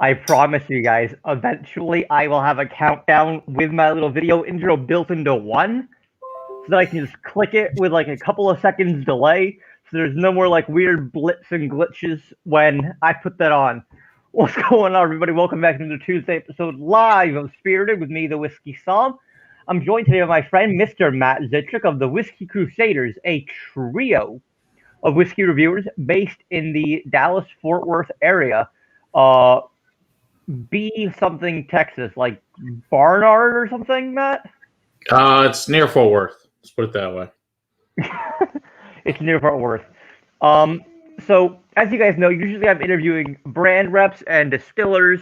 I promise you guys, eventually I will have a countdown with my little video intro built into one, so that I can just click it with like a couple of seconds delay, so there's no more like weird blips and glitches when I put that on. What's going on, everybody? Welcome back to the Tuesday episode live of Spirited with me, the Whiskey Som. I'm joined today by my friend, Mr. Matt Zitrick of the Whiskey Crusaders, a trio of whiskey reviewers based in the Dallas-Fort Worth area. Something, Texas, like Barnard or something, Matt? It's near Fort Worth. Let's put it that way. It's near Fort Worth. So, as you guys know, usually I'm interviewing brand reps and distillers,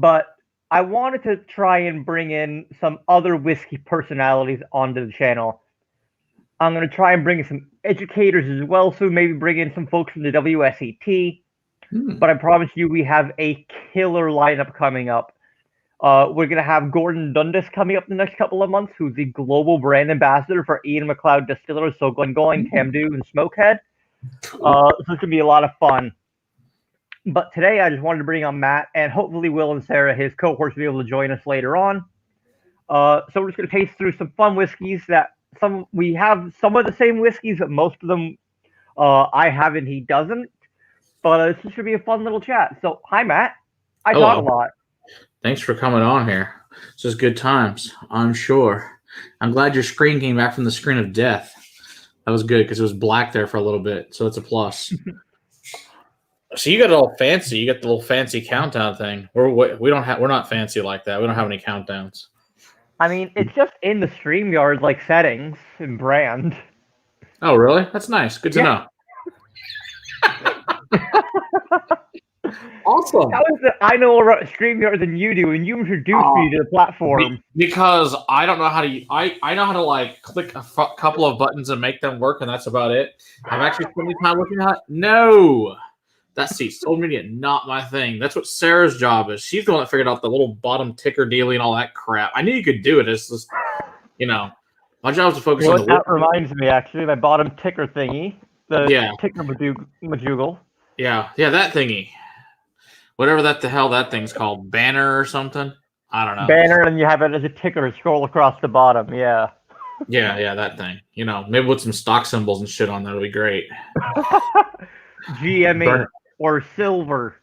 but I wanted to try and bring in some other whiskey personalities onto the channel. I'm going to try and bring in some educators as well, so maybe bring in some folks from the WSET. But I promise you, we have a killer lineup coming up. We're going to have Gordon Dundas coming up in the next couple of months, who's the global brand ambassador for Ian McLeod Distillers, so Glengoyne, Tamdhu, and Smokehead. So it's going to be a lot of fun. But today, I just wanted to bring on Matt, and hopefully Will and Sarah, his cohorts, will be able to join us later on. So we're just going to taste through some fun whiskeys that we have some of the same whiskeys, but most of them I have and he doesn't. But this should be a fun little chat. So, hi, Matt. I talk a lot. Thanks for coming on here. It's just good times, I'm sure. I'm glad your screen came back from the screen of death. That was good because it was black there for a little bit, so it's a plus. So you got it all fancy. You got the little fancy countdown thing. We're not fancy like that. We don't have any countdowns. I mean, it's just in the StreamYard like settings and brand. Oh, really? That's nice. Good to know. Awesome. I know more about StreamYard than you do, and you introduced me to the platform. Because I don't know how to. I know how to like click a couple of buttons and make them work, and that's about it. I've actually spent any time looking at it. No, that's social media, not my thing. That's what Sarah's job is. She's the one that figured out the little bottom ticker dealie and all that crap. I knew you could do it. It's just, my job is to focus on the. That reminds me, actually, my bottom ticker thingy, the ticker majoogle. Yeah, that thingy. Whatever the hell that thing's called. Banner or something? I don't know. Banner, and you have it as a ticker scroll across the bottom, yeah. Yeah, that thing. Maybe with some stock symbols and shit on there, it'll be great. GME or silver.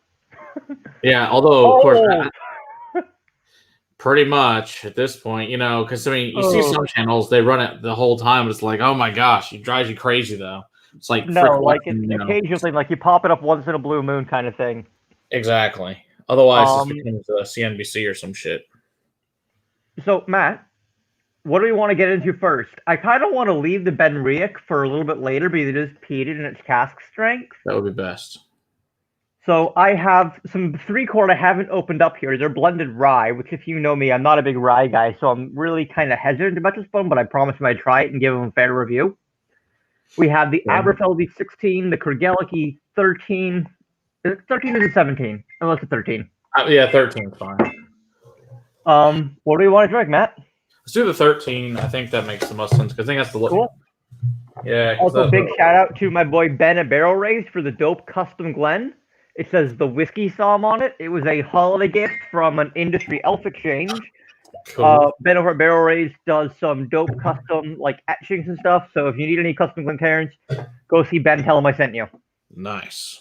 Yeah, although, of course, pretty much at this point, because, you see some channels, they run it the whole time, but it's like, oh my gosh, it drives you crazy, though. It's like, it's occasionally, like you pop it up once in a blue moon kind of thing. Exactly. Otherwise, it becomes CNBC or some shit. So, Matt, what do we want to get into first? I kind of want to leave the Benryak for a little bit later because it is peated in its cask strength. That would be best. So I have some 3-quart I haven't opened up here. They're blended rye, which if you know me, I'm not a big rye guy, so I'm really kind of hesitant about this one, but I promise you I'd try it and give them a fair review. We have the Aberfeldy 16, the Kergellicky 13. Is it 13 or 17? Unless it's 13. Yeah, 13 is fine. What do we want to drink, Matt? Let's do the 13. I think that makes the most sense because I think that's the look. Cool. Yeah. Also, big shout out to my boy Ben at Barrel Raised for the dope custom Glen. It says the Whiskey Som on it. It was a holiday gift from an industry elf exchange. Cool. Ben over at Barrel Raised does some dope custom like etchings and stuff. So if you need any custom Glencairns, go see Ben. Tell him I sent you. Nice.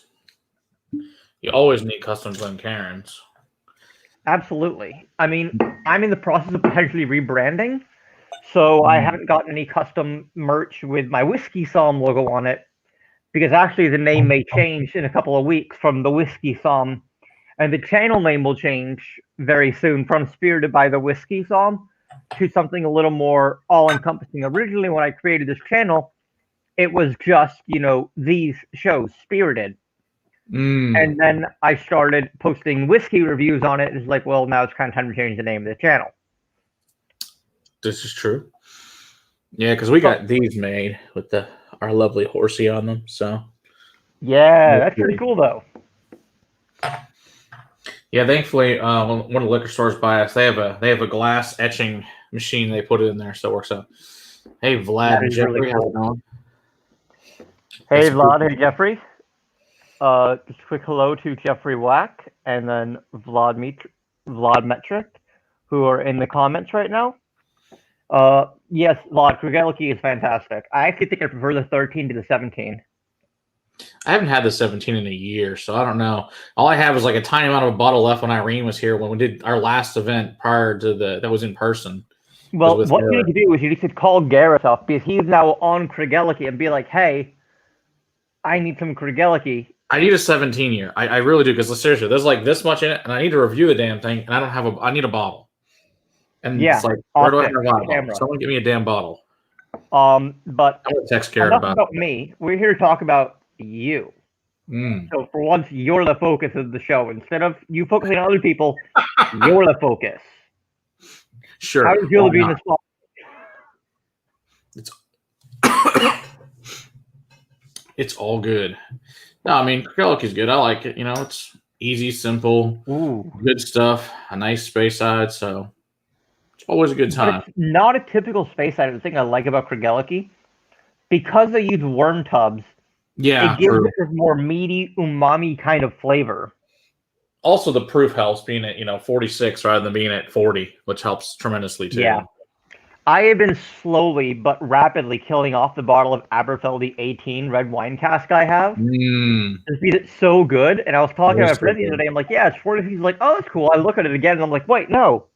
You always need custom Glencairns. Absolutely. I mean, I'm in the process of potentially rebranding, so I haven't gotten any custom merch with my Whiskey Som logo on it, because actually the name may change in a couple of weeks from the Whiskey Som, and the channel name will change very soon from Spirited by the Whiskey Som to something a little more all-encompassing. Originally, when I created this channel, it was just, these shows, Spirited. And then I started posting whiskey reviews on it. It's like, well, now it's kind of time to change the name of the channel. This is true. Yeah, because we got these made with our lovely horsey on them. So yeah, that's pretty cool, though. Yeah, thankfully, one of the liquor stores by us, they have a glass etching machine. They put it in there, so it works out. Hey, Vlad and Jeffrey, really cool. How's it going? Hey, Vlad. Hey, Jeffrey. Just a quick hello to Jeffrey Wack and then Vlad Metric, who are in the comments right now. Yes, Vlad, Kregeliki is fantastic. I actually think I prefer the 13 to the 17. I haven't had the 17 in a year, so I don't know. All I have is like a tiny amount of a bottle left when Irene was here when we did our last event prior to that was in person. Well, with what her. you need to do is you need to call Gareth up because he's now on Kregeliki and be like, hey, I need some Kregeliki. I need a 17 year. I really do, because seriously, there's like this much in it, and I need to review the damn thing, and I don't have I need a bottle. And Yeah, it's like, where do I have a bottle? camera. Someone give me a damn bottle. But I'm gonna text Garrett about me. We're here to talk about you. So for once, you're the focus of the show. Instead of you focusing on other people, you're the focus. Sure. How do you feel being the spot? It's all good. No, I mean, Kregeliki good. I like it. You know, it's easy, simple, good stuff. A nice space side, so it's always a good time. It's not a typical space side. The thing I like about Kregeliki, because they use worm tubs. Yeah, it gives it this more meaty, umami kind of flavor. Also, the proof helps being at 46 rather than being at 40, which helps tremendously too. Yeah. I have been slowly but rapidly killing off the bottle of Aberfeldy 18 red wine cask I have. Just because it's so good. And I was talking to my friend the other day. I'm like, yeah, it's 43. He's like, oh, that's cool. I look at it again and I'm like, wait, no,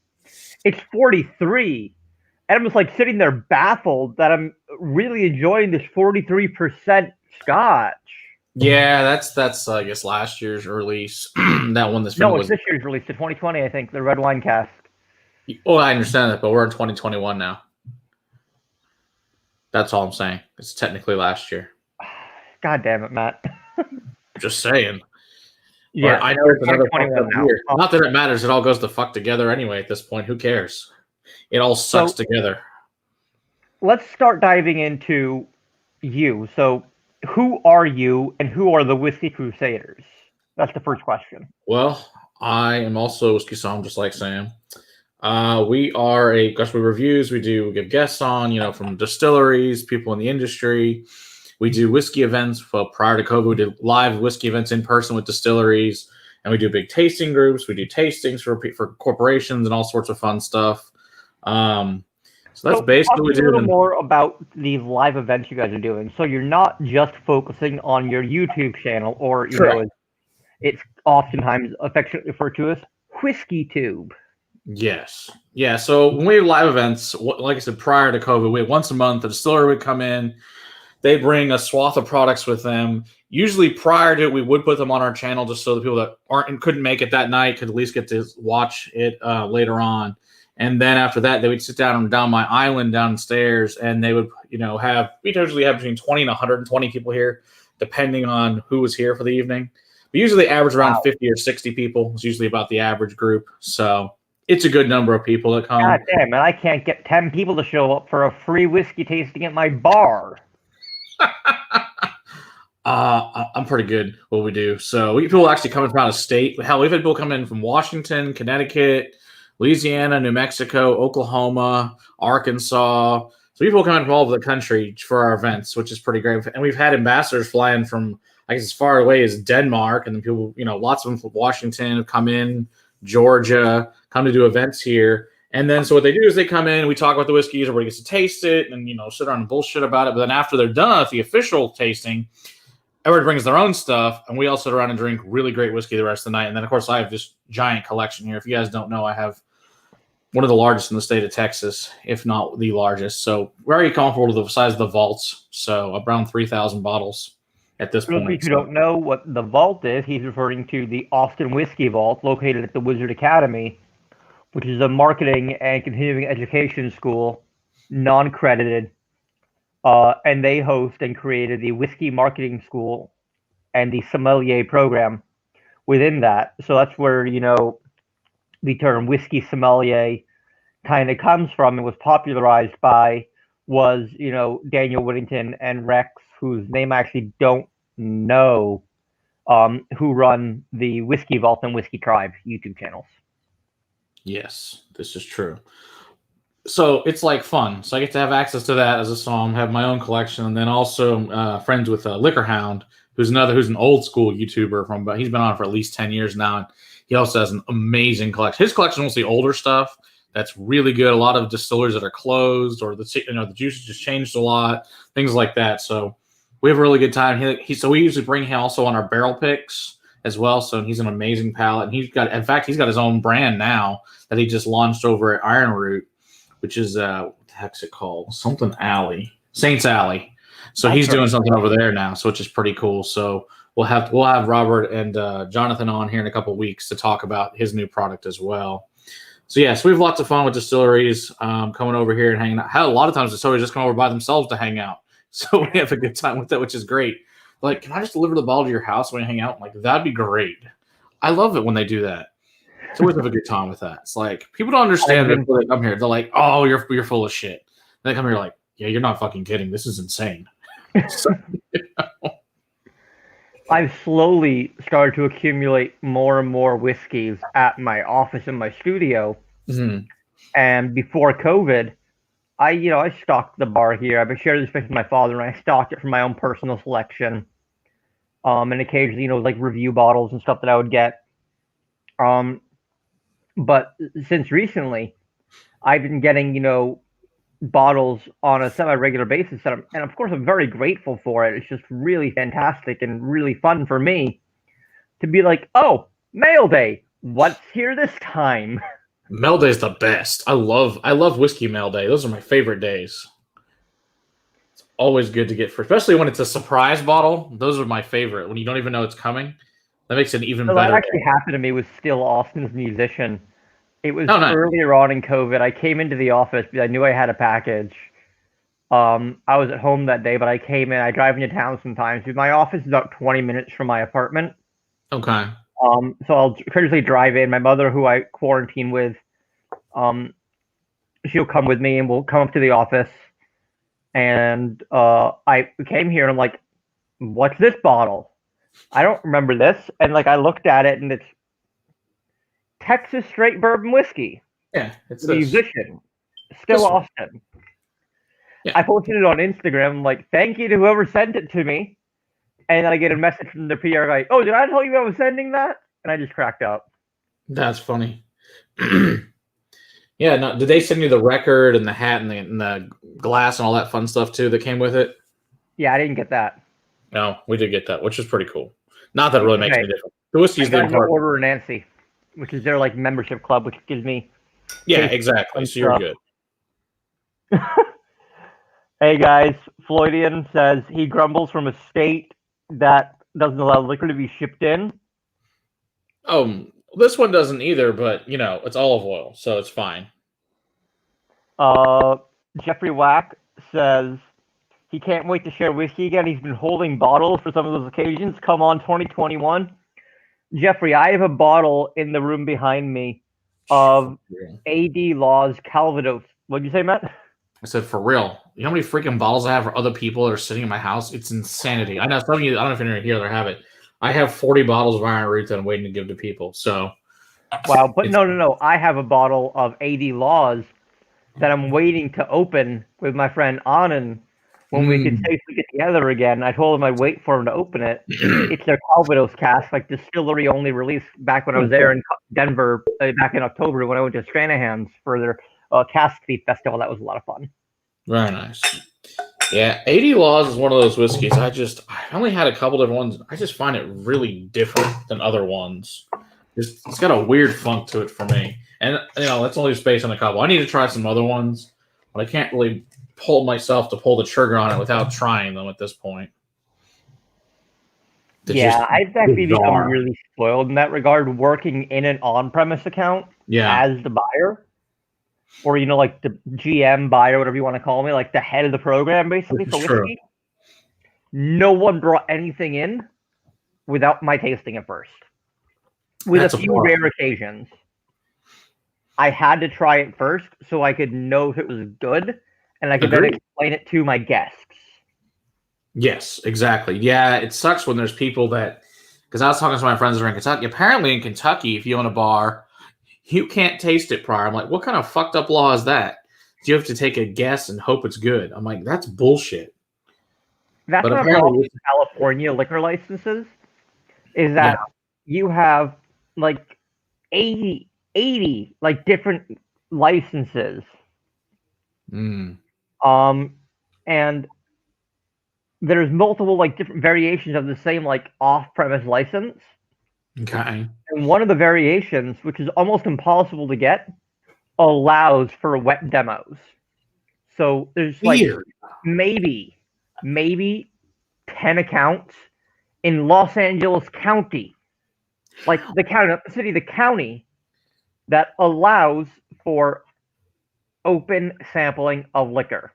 it's 43. And I'm just like sitting there baffled that I'm really enjoying this 43% Scotch. Yeah, that's I guess last year's release. That one that's no, it's this year's release, the 2020, I think, the red wine cask. Oh, I understand that, but we're in 2021 now. That's all I'm saying. It's technically last year. God damn it, Matt. Just saying. Yeah, but I know it's another year. Not that it matters. It all goes the fuck together anyway at this point. Who cares? It all sucks together. Let's start diving into you. So, who are you and who are the Whiskey Crusaders? That's the first question. Well, I am also a whiskey somm, just like Sam. We are we reviews. We give guests on, from distilleries, people in the industry. We do whiskey events. Well, prior to COVID, we did live whiskey events in person with distilleries, and we do big tasting groups. We do tastings for corporations and all sorts of fun stuff. So that's basically what we do. A little more about the live events you guys are doing. So you're not just focusing on your YouTube channel, or it's oftentimes affectionately referred to as Whiskey Tube. Yes. Yeah. So when we have live events, like I said, prior to COVID, we had once a month, the distillery would come in. They bring a swath of products with them. Usually prior to it, we would put them on our channel just so the people that couldn't make it that night could at least get to watch it later on. And then after that, they would sit down my island downstairs, and they would, we usually have between 20 and 120 people here, depending on who was here for the evening. But usually they average around 50 or 60 people. It's usually about the average group. So it's a good number of people that come. God damn, man, I can't get 10 people to show up for a free whiskey tasting at my bar. I'm pretty good what we do. So we get people actually coming from out of state. Hell, we've had people come in from Washington, Connecticut, Louisiana, New Mexico, Oklahoma, Arkansas. So people come in from all over the country for our events, which is pretty great. And we've had ambassadors flying from, I guess, as far away as Denmark, and then people, lots of them from Washington have come in, Georgia, come to do events here. And then so what they do is they come in, we talk about the whiskeys, everybody gets to taste it and, sit around and bullshit about it. But then after they're done with the official tasting, everybody brings their own stuff, and we all sit around and drink really great whiskey the rest of the night. And then, of course, I have this giant collection here. If you guys don't know, I have one of the largest in the state of Texas, if not the largest. So very comfortable to the size of the vaults. So around 3,000 bottles at this point. If you don't know what the vault is, he's referring to the Austin Whiskey Vault located at the Wizard Academy, which is a marketing and continuing education school, non-credited. And they host and created the Whiskey Marketing School and the Sommelier program within that. So that's where, the term whiskey sommelier kind of comes from and was popularized by Daniel Whittington and Rex, whose name I actually don't know, who run the Whiskey Vault and Whiskey Tribe YouTube channels. Yes, this is true. So it's like fun. So I get to have access to that as a somm, have my own collection, and then also friends with Liquor Hound, who's an old school YouTuber he's been on for at least 10 years now. And He also has an amazing collection. His collection is mostly older stuff that's really good. A lot of distilleries that are closed, or the juices just changed a lot, things like that. So we have a really good time. So we usually bring him also on our barrel picks as well. So he's an amazing palate. And he's got his own brand now that he just launched over at Iron Root, which is what the heck's it called? Something Alley, Saints Alley. So he's doing something over there now, so which is pretty cool. So we'll have Robert and Jonathan on here in a couple of weeks to talk about his new product as well. So yeah, so we have lots of fun with distilleries coming over here and hanging out. Hell, a lot of times distilleries just come over by themselves to hang out. So we have a good time with that, which is great. Like, can I just deliver the bottle to your house when you hang out? I'm like, that'd be great. I love it when they do that. So we have a good time with that. It's like people don't understand it before they come here. They're like, "Oh, you're full of shit." And they come here like, "Yeah, you're not fucking kidding. This is insane." So, I've slowly started to accumulate more and more whiskeys at my office and my studio. Mm-hmm. And before COVID, I stocked the bar here. I've been sharing this space with my father, and I stocked it for my own personal selection. And occasionally, like review bottles and stuff that I would get. But since recently, I've been getting, bottles on a semi-regular basis, and of course I'm very grateful for it. It's just really fantastic and really fun for me to be like, oh, mail day, what's here this time? Mail day is the best. I love whiskey mail day. Those are my favorite days. It's always good to get especially when it's a surprise bottle. Those are my favorite when you don't even know it's coming. That makes it even better. That actually happened to me with Still Austin's Musician. It was earlier on in COVID. I came into the office because I knew I had a package. I was at home that day, but I came in. I drive into town sometimes. My office is about 20 minutes from my apartment. Okay. So I'll occasionally drive in. My mother, who I quarantine with, she'll come with me, and we'll come up to the office. And I came here, and I'm like, "What's this bottle? I don't remember this." And I looked at it, and it's Texas straight bourbon whiskey. Yeah, it's Musician. Still Austin. Yeah. I posted it on Instagram. I'm like, thank you to whoever sent it to me. And then I get a message from the PR guy. Oh, did I tell you I was sending that? And I just cracked up. That's funny. Yeah. No, did they send you the record and the hat and the glass and all that fun stuff too that came with it? Yeah, I didn't get that. No, we did get that, which is pretty cool. Not that it really makes any difference. The whiskey's the important. Order Nancy, which is their membership club, which gives me. Yeah, exactly. So you're good. Hey guys, Floydian says he grumbles from a state that doesn't allow liquor to be shipped in. This one doesn't either, but it's olive oil, so it's fine. Jeffrey Wack says he can't wait to share whiskey again. He's been holding bottles for some of those occasions. Come on, 2021. Jeffrey, I have a bottle in the room behind me of A.D. Law's Calvados. What did you say, Matt? I said, for real. You know how many freaking bottles I have for other people that are sitting in my house? It's insanity. I know some of you, I don't know if you're here or have it. I have 40 bottles of Iron Root that I'm waiting to give to people. So, wow. But no. I have a bottle of A.D. Law's that I'm waiting to open with my friend Anand when we could safely get together again. I told him I'd wait for him to open it. It's their Calvados cask, distillery only release back when I was there in Denver back in October when I went to Stranahan's for their cask thief festival. That was a lot of fun. Very nice. Yeah, 80 Laws is one of those whiskeys. I only had a couple different ones. I just find it really different than other ones. It's got a weird funk to it for me. And, that's only based on a couple. I need to try some other ones, but I can't really pull myself to pull the trigger on it without trying them at this point. I've actually become really spoiled in that regard, working in an on-premise account as the buyer. Or, the GM buyer, whatever you want to call me, the head of the program, basically, for whiskey. No one brought anything in without my tasting it first. With a few rare occasions. I had to try it first so I could know if it was good, and I could then explain it to my guests. Yes, exactly. Yeah, it sucks when there's people that... Because I was talking to my friends that are in Kentucky. Apparently in Kentucky, if you own a bar... You can't taste it prior. I'm like, what kind of fucked up law is that? Do you have to take a guess and hope it's good? I'm like, that's bullshit. That's what I'm talking with California liquor licenses, is that you have, 80 like different licenses. Mm. And there's multiple like different variations of the same like off-premise license. Okay. And one of the variations, which is almost impossible to get, allows for wet demos. So there's like Weird. maybe 10 accounts in Los Angeles County, like the county, not the city, the county, that allows for open sampling of liquor.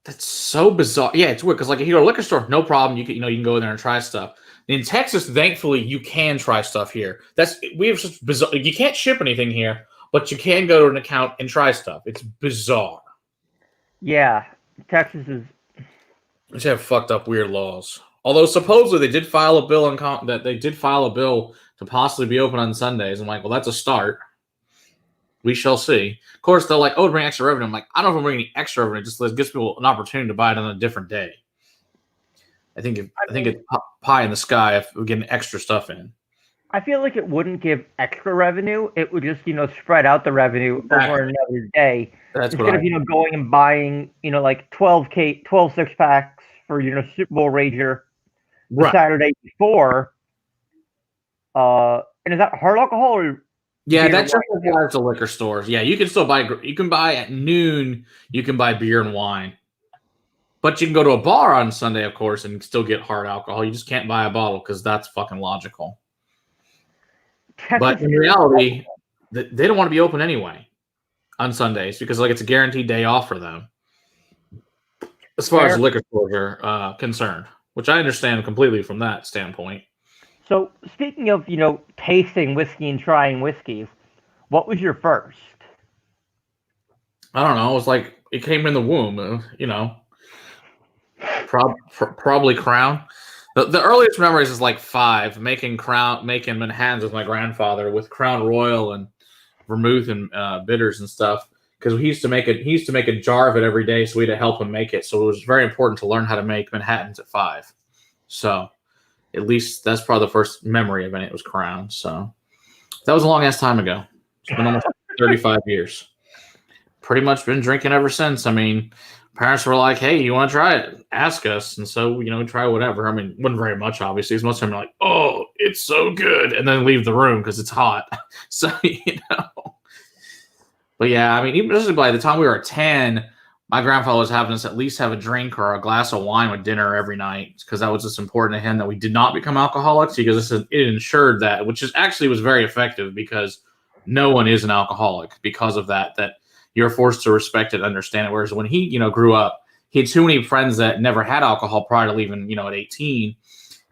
That's so bizarre. Yeah, it's weird because like if you go to a liquor store, no problem. You can go in there and try stuff. In Texas, thankfully, you can try stuff here. We have such bizarre. You can't ship anything here, but you can go to an account and try stuff. It's bizarre. Yeah, Texas is. They have fucked up weird laws. Although supposedly they did file a bill to possibly be open on Sundays. I'm like, well, that's a start. We shall see. Of course, they're like, oh, bring extra revenue. I'm like, I don't know if I'm bringing any extra revenue. Just gives people an opportunity to buy it on a different day. I think it's pie in the sky if we're getting extra stuff in. I feel like it wouldn't give extra revenue. It would just, spread out the revenue over another day. That's instead of, going and buying, like 12 six-packs for, Super Bowl Rager the Saturday before. And is that hard alcohol or? Yeah, that just applies to liquor stores. Yeah, you can still buy. You can buy at noon. You can buy beer and wine, but you can go to a bar on Sunday, of course, and still get hard alcohol. You just can't buy a bottle because that's fucking logical. But in reality, they don't want to be open anyway on Sundays because it's a guaranteed day off for them, as far as liquor stores are concerned. Which I understand completely from that standpoint. So, speaking of, tasting whiskey and trying whiskeys, what was your first? I don't know. It was like it came in the womb, probably Crown. The earliest memories is like 5, making Manhattans with my grandfather with Crown Royal and vermouth and bitters and stuff. Because he used to make a jar of it every day, so we had to help him make it. So it was very important to learn how to make Manhattans at 5. So. At least that's probably the first memory of it. It was Crown. So that was a long ass time ago. It's been almost 35 years. Pretty much been drinking ever since. I mean, parents were like, hey, you want to try it? Ask us. And so, try whatever. I mean, wasn't very much, obviously. Most of them are like, oh, it's so good. And then leave the room because it's hot. So, But yeah, I mean, even by the time we were 10, my grandfather was having us at least have a drink or a glass of wine with dinner every night because that was just important to him that we did not become alcoholics because it ensured that, which was very effective because no one is an alcoholic because of that you're forced to respect it and understand it. Whereas when he, grew up, he had too many friends that never had alcohol prior to leaving, at 18,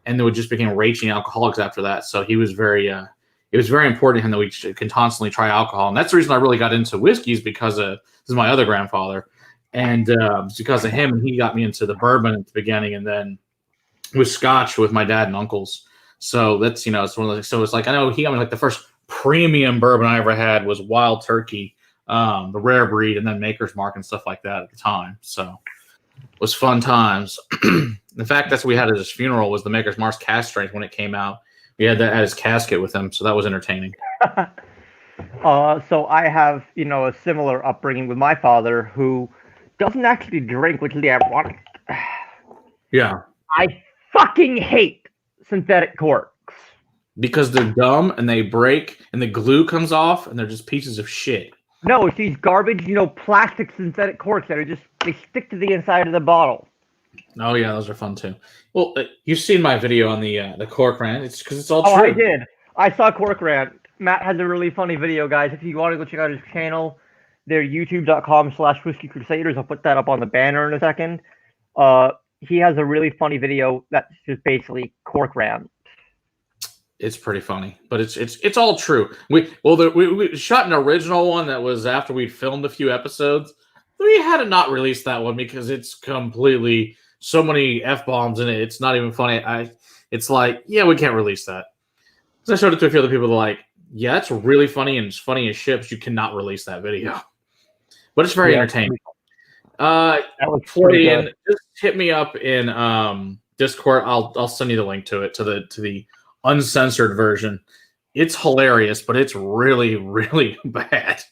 and they would just become raging alcoholics after that. So he was it was very important to him that we can constantly try alcohol. And that's the reason I really got into whiskeys because this is my other grandfather. And it's because of him, he got me into the bourbon at the beginning, and then with Scotch with my dad and uncles. So that's it's one of those. So it's like I know he got me like the first premium bourbon I ever had was Wild Turkey, the rare breed, and then Maker's Mark and stuff like that at the time. So it was fun times. In fact, that's what we had at his funeral was the Maker's Mark's cask strength when it came out. We had that at his casket with him, so that was entertaining. So I have a similar upbringing with my father who doesn't actually drink, which is the ironic. Yeah. I fucking hate synthetic corks. Because they're dumb and they break and the glue comes off and they're just pieces of shit. No, it's these garbage, plastic synthetic corks that they stick to the inside of the bottle. Oh yeah, those are fun too. Well, you've seen my video on the cork rant. It's because it's all true. Oh, I did. I saw Cork Rant. Matt has a really funny video, guys. If you want to go check out his channel, they're youtube.com/Whiskey Crusaders. I'll put that up on the banner in a second. He has a really funny video that's just basically Cork Rant. It's pretty funny, but it's all true. We shot an original one that was after we filmed a few episodes. We had to not release that one because it's completely so many F-bombs in it. It's not even funny. It's like, yeah, we can't release that. So I showed it to a few other people. They're like, yeah, it's really funny and it's funny as shit, but you cannot release that video. But it's very entertaining. That was just hit me up in Discord. I'll send you the link to it to the uncensored version. It's hilarious, but it's really, really bad.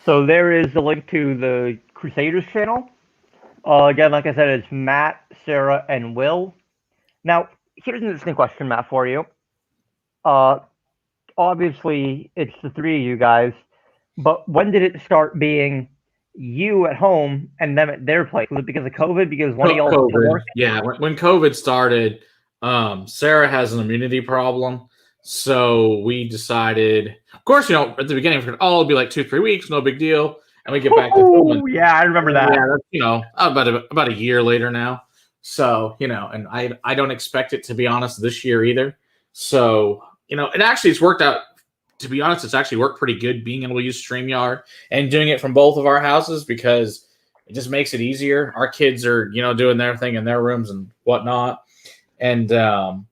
So there is the link to the Crusaders channel. Again, like I said, it's Matt, Sarah, and Will. Now, here's an interesting question, Matt, for you. Obviously, it's the three of you guys, but when did it start being you at home and them at their place? Was it because of COVID? Because one of y'all was still COVID. working? Yeah, when COVID started, Sarah has an immunity problem. So we decided, of course, at the beginning, it'll be like 2-3 weeks, no big deal. And we get back to filming. Yeah, I remember that. Yeah, that's, about a year later now. So, and I don't expect it, to be honest, this year either. So, it's worked out. To be honest, it's actually worked pretty good being able to use StreamYard and doing it from both of our houses because it just makes it easier. Our kids are, doing their thing in their rooms and whatnot. And, you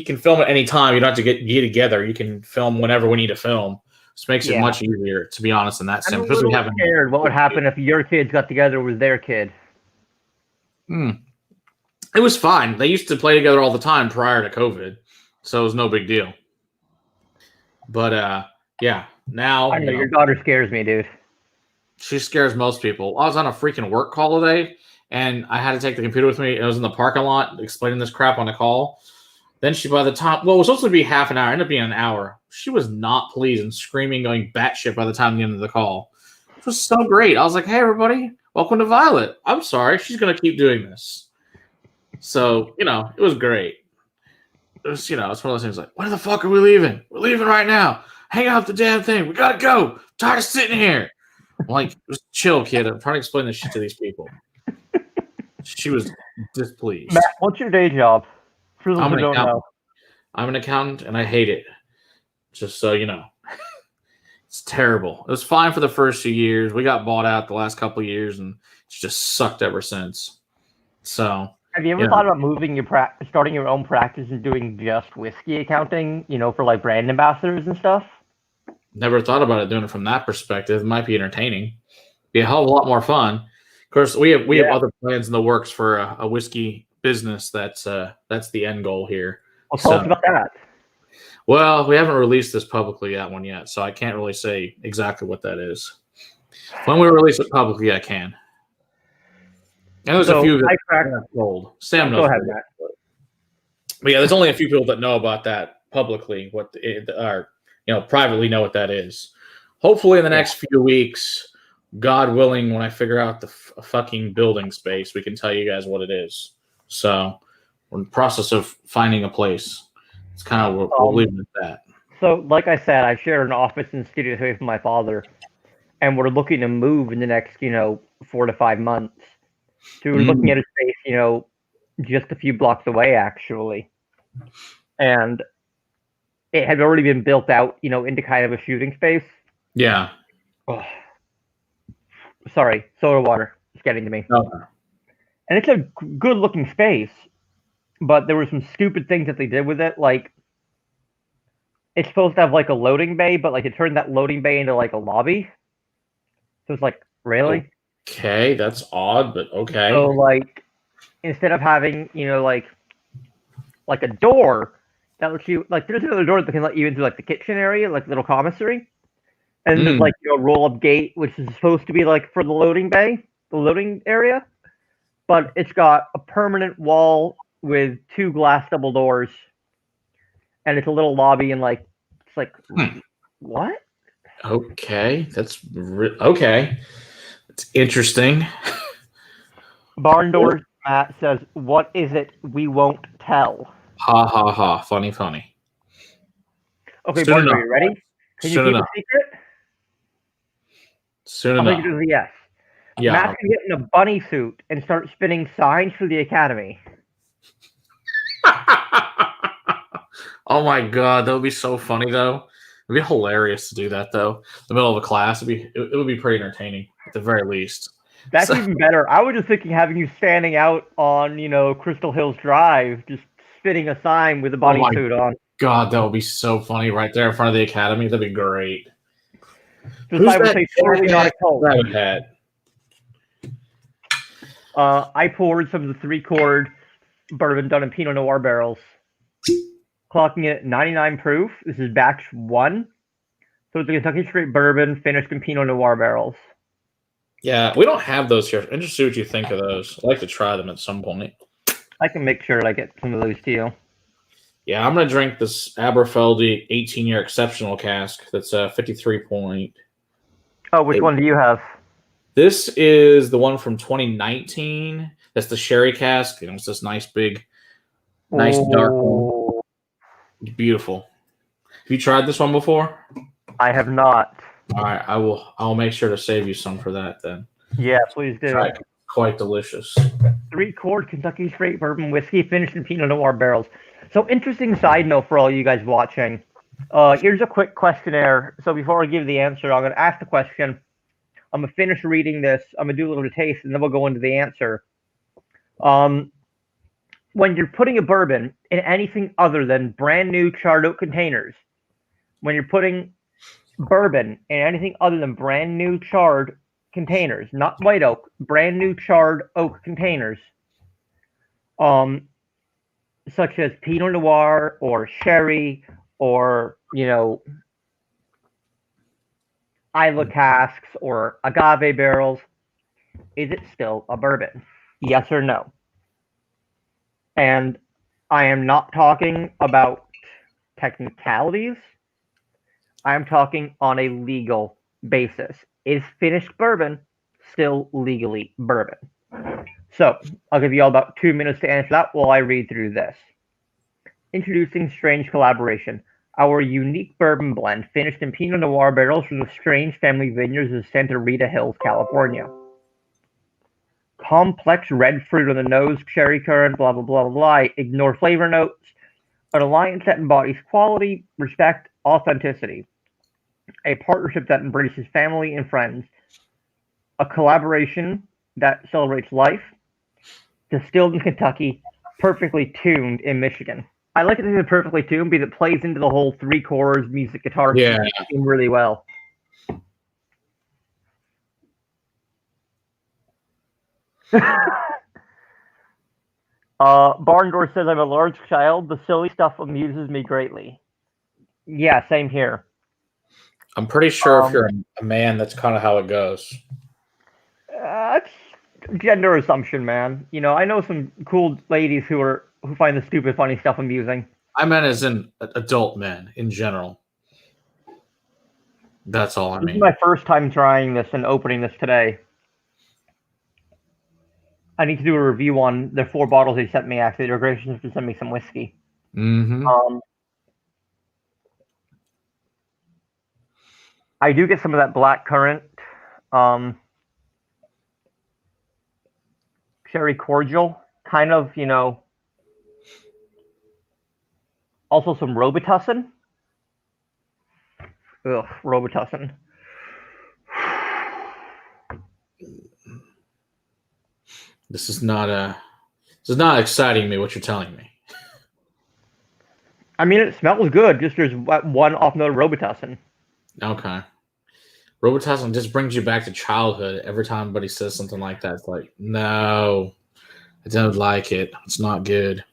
can film at any time. You don't have to get together. You can film whenever we need to film. Just makes it much easier, to be honest, in that sense. I'm a little scared what would happen if your kids got together with their kid. It was fine. They used to play together all the time prior to COVID, so it was no big deal. But yeah, now I know your daughter scares me, dude. She scares most people. I was on a freaking work call today, and I had to take the computer with me. I was in the parking lot explaining this crap on a call. Then by the time, it was supposed to be half an hour, ended up being an hour. She was not pleased and screaming, going batshit by the time the end of the call. It was so great. I was like, hey, everybody, welcome to Violet. I'm sorry. She's going to keep doing this. So, it was great. It was, it's one of those things like, when the fuck are we leaving? We're leaving right now. Hang out the damn thing. We got to go. I'm tired of sitting here. I'm like, just chill, kid. I'm trying to explain this shit to these people. She was displeased. Matt, what's your day job? For those I'm who an don't accountant. know. I'm an accountant, and I hate it. Just so you know. It's terrible. It was fine for the first few years. We got bought out the last couple of years, and it's just sucked ever since. So, have you ever thought about moving starting your own practice and doing just whiskey accounting, for like brand ambassadors and stuff? Never thought about it doing it from that perspective. It might be entertaining. Be a hell of a lot more fun. Of course, we have other plans in the works for a whiskey business. That's the end goal here. Well, tell us about that. Well, we haven't released this publicly yet, so I can't really say exactly what that is. When we release it publicly, I can. And there's a few that told. Sam knows. Go ahead, Matt. But yeah, there's only a few people that know about that publicly. Privately know what that is. Hopefully, in the next few weeks, God willing, when I figure out the fucking building space, we can tell you guys what it is. So we're in the process of finding a place. It's kind of we'll leave it at that. So, like I said, I share an office and studio space with my father, and we're looking to move in the next, 4 to 5 months. So we're looking at a space, just a few blocks away, actually, and it had already been built out, into kind of a shooting space. Yeah. Oh. Sorry, soda water. It's getting to me. Okay. And it's a good-looking space, but there were some stupid things that they did with it. Like, it's supposed to have, like, a loading bay, but, like, it turned that loading bay into, like, a lobby. So it's like, really? Okay, that's odd, but okay. So, like, instead of having, like a door that lets you, like, there's another door that can let you into, like, the kitchen area, like, little commissary. And there's, like, a roll-up gate, which is supposed to be, like, for the loading bay, the loading area. But it's got a permanent wall with 2 glass double doors. And it's a little lobby, and, like, it's like, what? Okay, that's okay. It's interesting. Barn Doors, Matt says, what is it we won't tell? Ha, ha, ha. Funny. Okay, Barn, are you ready? Can you keep a secret? Soon enough. I think it was a yes. Yeah. Matt's going to get in a bunny suit and start spinning signs for the academy. Oh my god, that would be so funny though. It'd be hilarious to do that though. In the middle of a class, it would be pretty entertaining at the very least. That's even better. I was just thinking having you standing out on, Crystal Hills Drive, just spinning a sign with a bunny suit on. God, that would be so funny right there in front of the academy. That'd be great. Just I would say totally not a cult. Hat. I poured some of the 3-chord bourbon done in Pinot Noir barrels. clocking in at 99 proof. This is batch 1. So it's a Kentucky straight bourbon finished in Pinot Noir barrels. Yeah, we don't have those here. I'm interested what you think of those. I'd like to try them at some point. I can make sure I get some of those to you. Yeah, I'm going to drink this Aberfeldy 18-year exceptional cask that's 53 point. Oh, which one do you have? This is the one from 2019. That's the sherry cask. It's this nice, big, nice dark one. It's beautiful. Have you tried this one before? I have not. All right, I'll make sure to save you some for that then. Yeah, please do. Try it. Quite delicious. 3-quart Kentucky straight bourbon whiskey finished in Pinot Noir barrels. So interesting side note for all you guys watching. Here's a quick questionnaire. So before I give the answer, I'm going to ask the question. I'm going to finish reading this. I'm going to do a little taste, and then we'll go into the answer. When you're putting a bourbon in anything other than brand new charred oak containers, when you're putting bourbon in anything other than brand new charred containers, not white oak, brand new charred oak containers, such as Pinot Noir or sherry or, Isla casks or agave barrels, is it still a bourbon? Yes or no? And I am not talking about technicalities. I am talking on a legal basis. Is finished bourbon still legally bourbon? So I'll give you all about 2 minutes to answer that while I read through this. Introducing Strange Collaboration. Our unique bourbon blend finished in Pinot Noir barrels from the Strange family vineyards of Santa Rita Hills, California. Complex red fruit on the nose, cherry currant, blah, blah, blah, blah, blah. Ignore flavor notes. An alliance that embodies quality, respect, authenticity. A partnership that embraces family and friends. A collaboration that celebrates life. Distilled in Kentucky, perfectly tuned in Michigan. I like it to be perfectly tuned because it plays into the whole 3 chords music guitar theme really well. Barndor says, I'm a large child. The silly stuff amuses me greatly. Yeah, same here. I'm pretty sure if you're a man, that's kind of how it goes. It's gender assumption, man. I know some cool ladies who find the stupid, funny stuff amusing. I meant as in adult men in general. That's all I mean. This is my first time trying this and opening this today. I need to do a review on the 4 bottles they sent me, actually. They're gracious to send me some whiskey. Mm-hmm. I do get some of that black currant. Cherry cordial. Kind of, also some Robitussin. Ugh, Robitussin. This is not exciting me, what you're telling me. I mean, it smells good. Just there's one off note of Robitussin. Okay. Robitussin just brings you back to childhood. Every time somebody says something like that, it's like, no, I don't like it. It's not good.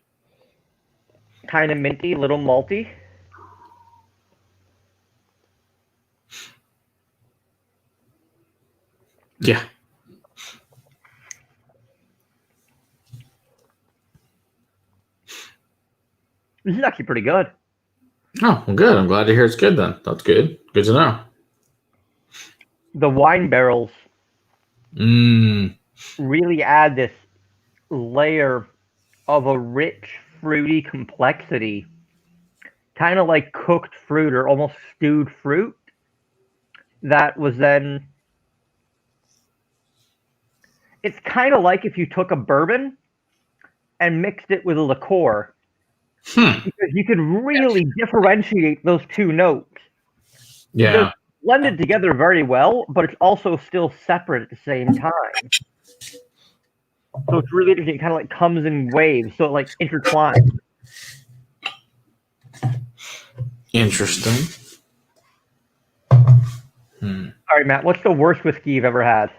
Kind of minty, little malty. Yeah. This is actually pretty good. Oh, well, good. I'm glad to hear it's good then. That's good. Good to know. The wine barrels really add this layer of a rich, fruity complexity. Kind of like cooked fruit or almost stewed fruit that was then... It's kind of like if you took a bourbon and mixed it with a liqueur. Because you can really differentiate those 2 notes. Yeah. They're blended together very well, but it's also still separate at the same time. So it's really interesting. It kind of like comes in waves, so it like intertwines. Interesting. All right, Matt, what's the worst whiskey you've ever had?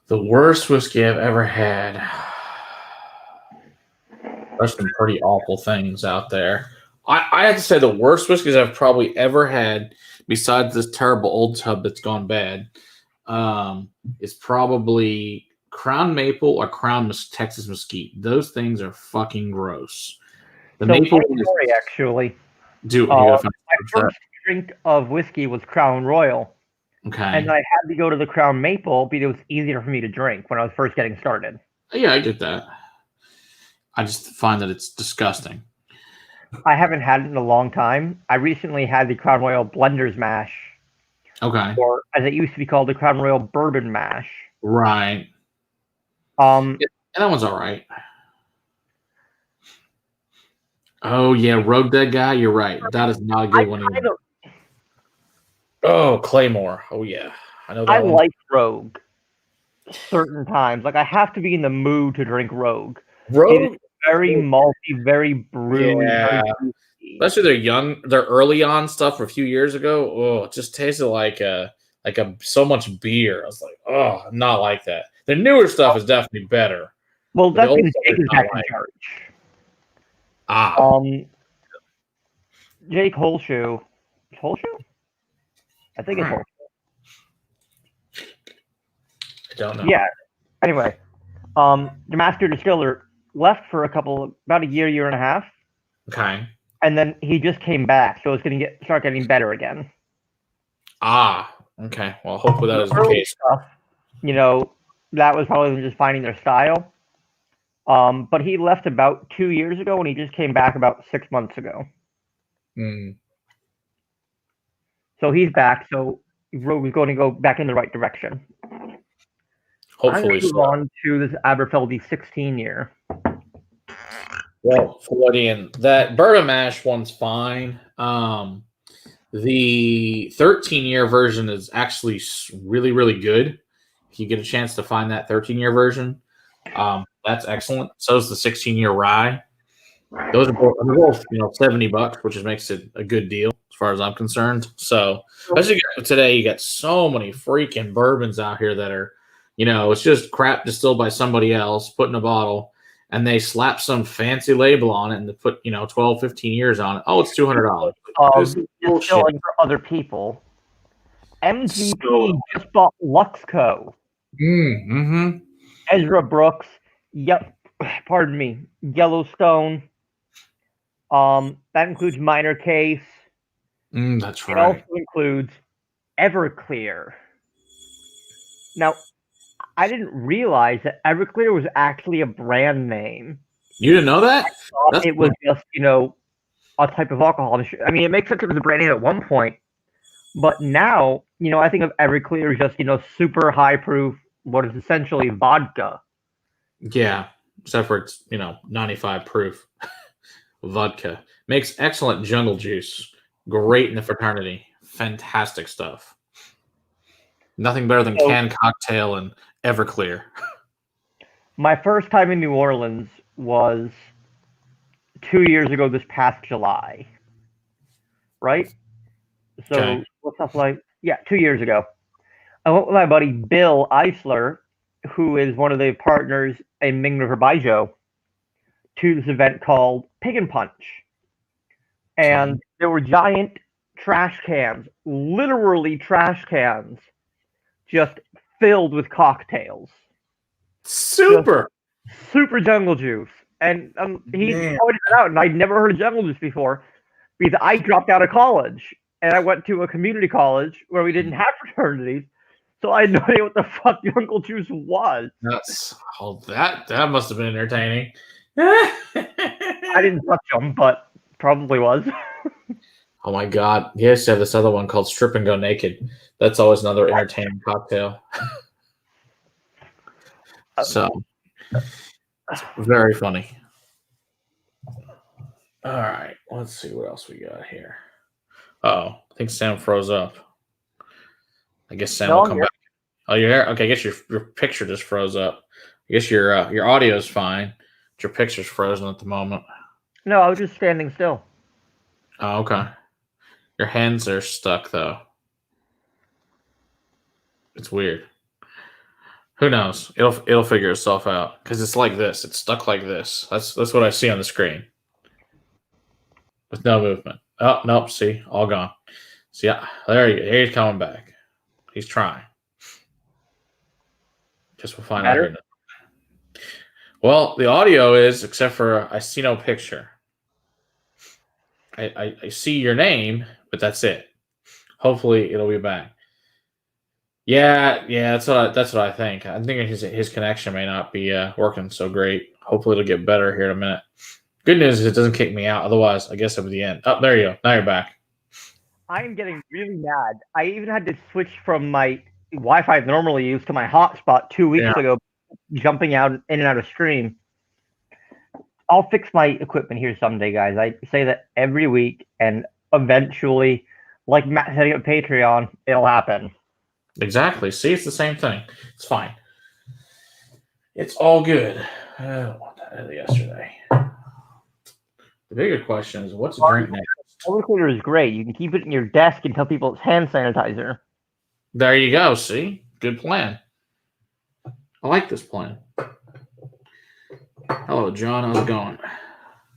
The worst whiskey I've ever had. There's some pretty awful things out there. I have to say the worst whiskeys I've probably ever had, besides this terrible old tub that's gone bad, is probably Crown Maple or Texas Mesquite. Those things are fucking gross. The So maple funny story, actually. do My first drink of whiskey was Crown Royal, okay. and I had to go to the Crown Maple because it was easier for me to drink when I was first getting started. Yeah, I get that. I just find that it's disgusting. I haven't had it in a long time. I recently had the Crown Royal Blender's Mash. Okay. Or as it used to be called, the Crown Royal Bourbon Mash. Right. Yeah, that one's all right. Oh, yeah, Rogue Dead Guy, you're right. That is not a good one either. Oh, Claymore. Oh, yeah. I know that one. like Rogue certain times. Like, I have to be in the mood to drink Rogue. Rogue? Very malty, very brewy. Yeah. Especially their early on stuff a few years ago. Oh, it just tasted like so much beer. I was like, oh, not like that. The newer stuff is definitely better. Well, that's because Jake is back in charge. Jake Holshoe. I think it's Holshoe. I don't know. Yeah. Anyway, the master distiller left for about a year and a half. Okay. And then he just came back, so it's going to start getting better again. Okay. Well, hopefully that is the case. Stuff, that was probably just finding their style. But he left about 2 years ago, and he just came back about 6 months ago. So he's back. So Rogue is going to go back in the right direction. Hopefully, I'm going to move on to this Aberfeldy 16 year. Well, Floridian, that bourbon mash one's fine. The 13-year version is actually really, really good. If you get a chance to find that 13-year version, that's excellent. So is the 16-year rye. Those are both $70, which makes it a good deal as far as I'm concerned. So, especially today, you got so many freaking bourbons out here that are, it's just crap distilled by somebody else, put in a bottle, and they slap some fancy label on it and they put, 12, 15 years on it. Oh, it's $200. Distilling for other people. MGP just bought Luxco. Ezra Brooks. Yep. Pardon me. Yellowstone. That includes Minor Case. That's right. It also includes Everclear. Now, I didn't realize that Everclear was actually a brand name. You didn't know that? I thought it was just, a type of alcohol. I mean, it makes sense it was a brand name at one point, but now, I think of Everclear as just, super high proof, what is essentially vodka. Yeah, except for it's, 95 proof vodka. Makes excellent jungle juice. Great in the fraternity. Fantastic stuff. Nothing better than canned cocktail and Everclear. My first time in New Orleans was 2 years ago this past July. Right? So, what's up like? Yeah, 2 years ago. I went with my buddy Bill Eisler, who is one of the partners in Ming River Baijiu, to this event called Pig and Punch. And there were giant trash cans, literally trash cans, just filled with cocktails. Super jungle juice. And he pointed it out, and I'd never heard of jungle juice before because I dropped out of college and I went to a community college where we didn't have fraternities, so I had no idea what the fuck jungle juice was. That must have been entertaining. I didn't touch them, but probably was. Oh my god! Yes, you have this other one called Strip and Go Naked. That's always another entertaining cocktail. So, it's very funny. All right, let's see what else we got here. I think Sam froze up. I guess Sam will come back. Oh, you're here? Okay, I guess your picture just froze up. I guess your audio is fine, but your picture's frozen at the moment. No, I was just standing still. Oh, okay. Your hands are stuck, though. It's weird. Who knows? It'll figure itself out because it's like this. It's stuck like this. That's what I see on the screen with no movement. Oh nope. See, all gone. See, yeah, he's coming back. He's trying. Guess we'll find out here. Well, the audio is, except for I see no picture. I see your name, but that's it. Hopefully, it'll be back. Yeah, that's what I think. I'm thinking his connection may not be working so great. Hopefully, it'll get better here in a minute. Good news is it doesn't kick me out. Otherwise, I guess it'll be the end. Oh, there you go. Now you're back. I am getting really mad. I even had to switch from my Wi-Fi I normally use to my hotspot 2 weeks ago, jumping out in and out of stream. I'll fix my equipment here someday, guys. I say that every week, and eventually, like Matt setting up Patreon, it'll happen. Exactly. See, it's the same thing. It's fine. It's all good. I don't want that yesterday. The bigger question is, what's a drink next? Bourbon Cleaner is great. You can keep it in your desk and tell people it's hand sanitizer. There you go. See? Good plan. I like this plan. Hello, John. How's it going?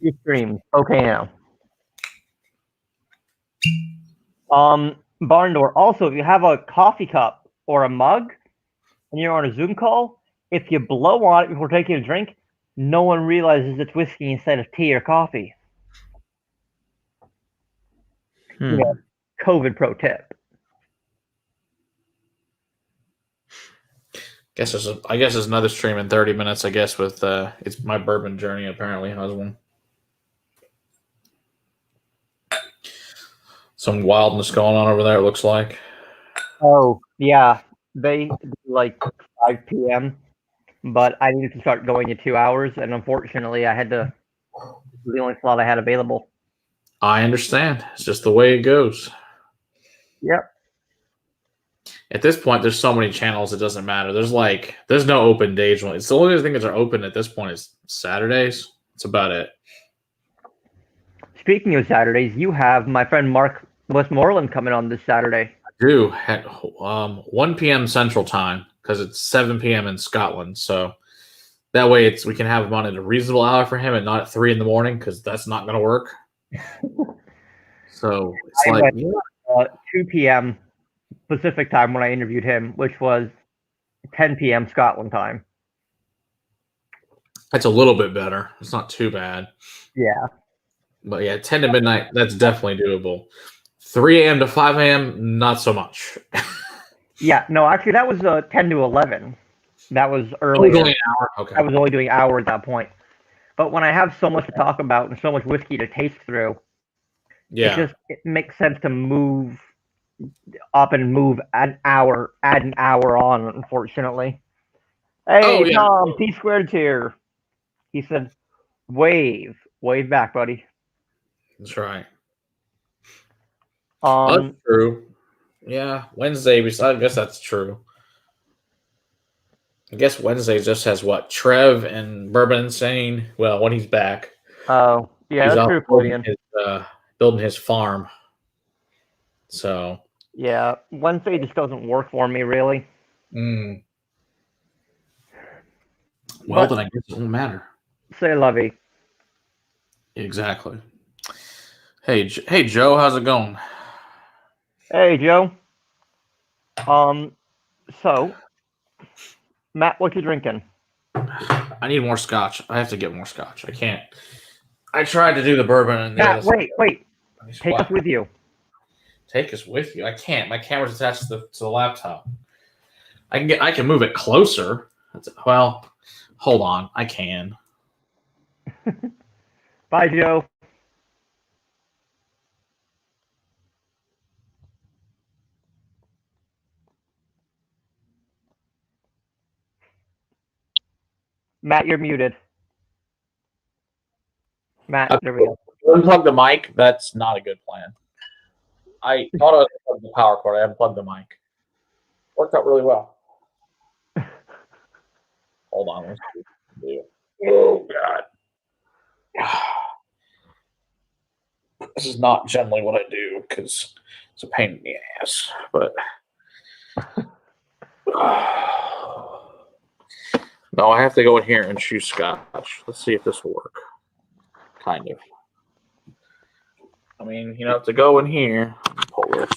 Your stream. Okay now. Barn door. Also, if you have a coffee cup or a mug and you're on a Zoom call, if you blow on it before taking a drink, no one realizes it's whiskey instead of tea or coffee. You know, COVID pro tip. I guess there's another stream in 30 minutes. I guess with it's my bourbon journey. Apparently, has one. Some wildness going on over there. It looks like. Oh yeah, they do like 5 p.m. But I needed to start going in 2 hours, and unfortunately, I had to. The only slot I had available. I understand. It's just the way it goes. Yep. At this point, there's so many channels, it doesn't matter. There's no open days. It's the only thing that are open at this point is Saturdays. That's about it. Speaking of Saturdays, you have my friend Mark Westmoreland coming on this Saturday. I do at 1 p.m. Central Time because it's 7 p.m. in Scotland. So that way we can have him on at a reasonable hour for him and not at 3 in the morning because that's not going to work. So it's 2 p.m. Pacific time when I interviewed him, which was 10 p.m. Scotland time. That's a little bit better. It's not too bad. Yeah. But yeah, 10 to midnight, that's definitely doable. 3 a.m. to 5 a.m., not so much. Yeah, no, actually, that was 10 to 11. That was early. Only an hour? Okay. I was only doing an hour at that point. But when I have so much to talk about and so much whiskey to taste through, it makes sense to move up and move add an hour on, unfortunately. Hey, Tom, T Squared's here. He said, wave back, buddy. That's right. That's true. Yeah, Wednesday, I guess that's true. I guess Wednesday just has what? Trev and Bourbon Insane. Well, when he's back. Oh, yeah, that's true, Claudian. Building his farm. So. Yeah, Wednesday just doesn't work for me, really. Well, then I guess it won't matter. Say lovey. Exactly. Hey, Joe, how's it going? Hey, Joe. So, Matt, what you drinking? I need more scotch. I have to get more scotch. I can't. I tried to do the bourbon and Matt, wait. Take us with you. Take us with you. I can't. My camera's attached to the laptop. I can move it closer. Well, hold on. I can. Bye, Joe. Matt, you're muted. Matt, there we go. Unplug the mic. That's not a good plan. I thought I was plugging the power cord. I haven't plugged the mic. Worked out really well. Hold on. Let's see. Oh, God. This is not generally what I do because it's a pain in the ass. But No, I have to go in here and choose Scotch. Let's see if this will work. Kind of. I mean, to go in here, pull this.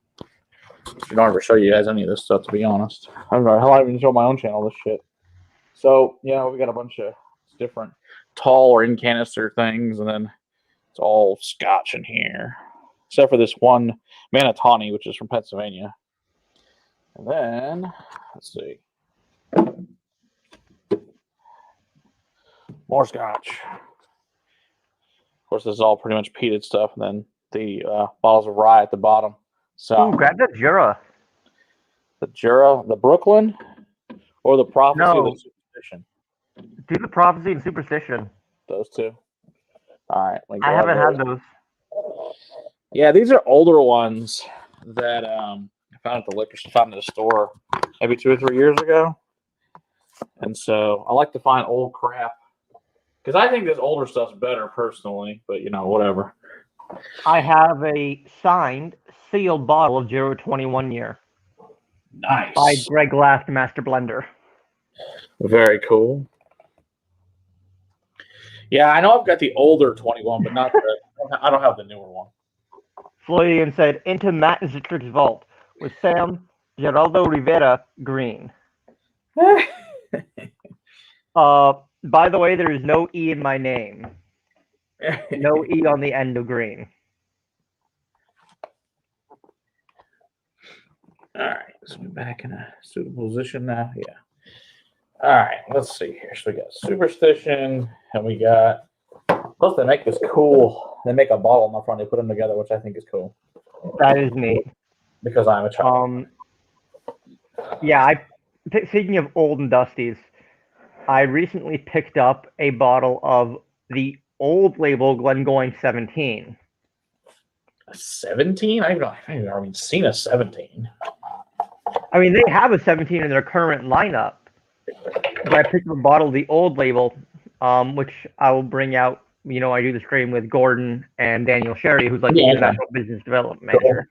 I don't ever show you guys any of this stuff, to be honest. I don't know how I even show my own channel this shit. So, we got a bunch of different tall or in canister things, and then it's all Scotch in here. Except for this one Manitani, which is from Pennsylvania. And then, let's see. More Scotch. Of course, this is all pretty much peated stuff, and then the bottles of rye at the bottom. So, grab the Jura. The Jura, the Brooklyn, or the Prophecy of the Superstition? Do the Prophecy and Superstition. Those two. All right. I haven't had those. Yeah, these are older ones that I found at the store maybe 2 or 3 years ago. And so I like to find old crap because I think this older stuff's better personally, but whatever. I have a signed, sealed bottle of 021 year. Nice. By Greg Last Master Blender. Very cool. Yeah, I know I've got the older 21, but not I don't have the newer one. Florian said, into Matt Zitrick's vault with Sam Geraldo Rivera Green. By the way, there is no E in my name. No E on the end of green. All right, so we're back in a suitable position now. Yeah. All right, let's see here. So we got Superstition, and we got. Plus, they make this cool. They make a bottle in the front. They put them together, which I think is cool. That is neat. Because I'm a child. Yeah. Speaking of old and dusties, I recently picked up a bottle of the old label Glengoyne 17. A 17? I haven't even seen a 17. I mean, they have a 17 in their current lineup. But I picked up a bottle of the old label, which I will bring out. I do the stream with Gordon and Daniel Sherry, who's like the International Business Development Manager.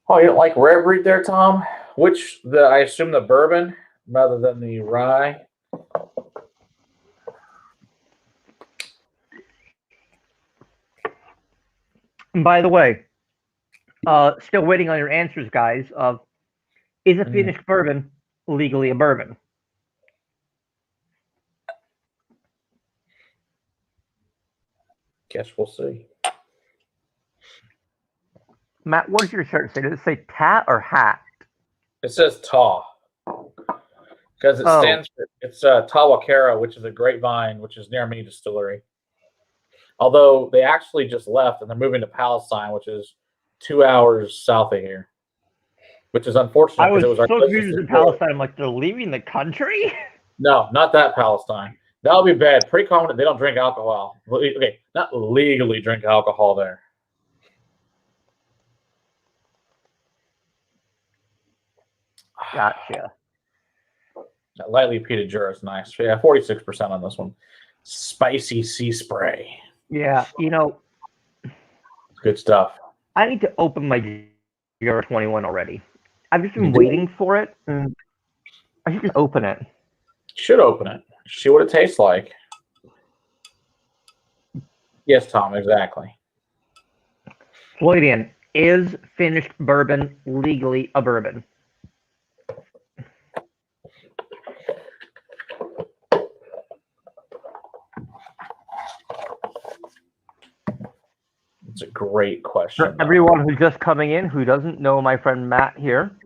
Oh, you don't like rare breed there, Tom? I assume the bourbon rather than the rye? And by the way, still waiting on your answers, guys, of is a finished bourbon legally a bourbon? Guess we'll see. Matt, what does your shirt say? Does it say tat or hat? It says taw. Because it stands for, it's Tawakera, which is a grapevine, which is near me distillery. Although they actually just left and they're moving to Palestine, which is 2 hours south of here. Which is unfortunate. I was so confused in Palestine. I'm like, they're leaving the country? No, not that Palestine. That'll be bad. Pretty common. They don't drink alcohol. Okay, not legally drink alcohol there. Gotcha. That lightly peated Jura is nice. Yeah, 46% on this one. Spicy sea spray. Yeah, good stuff. I need to open my Jura 21 already. I've just been waiting for it, and I should just open it. You should open it. See what it tastes like. Yes, Tom, exactly. Floydian, is finished bourbon legally a bourbon? It's a great question. For everyone who's just coming in who doesn't know my friend Matt here,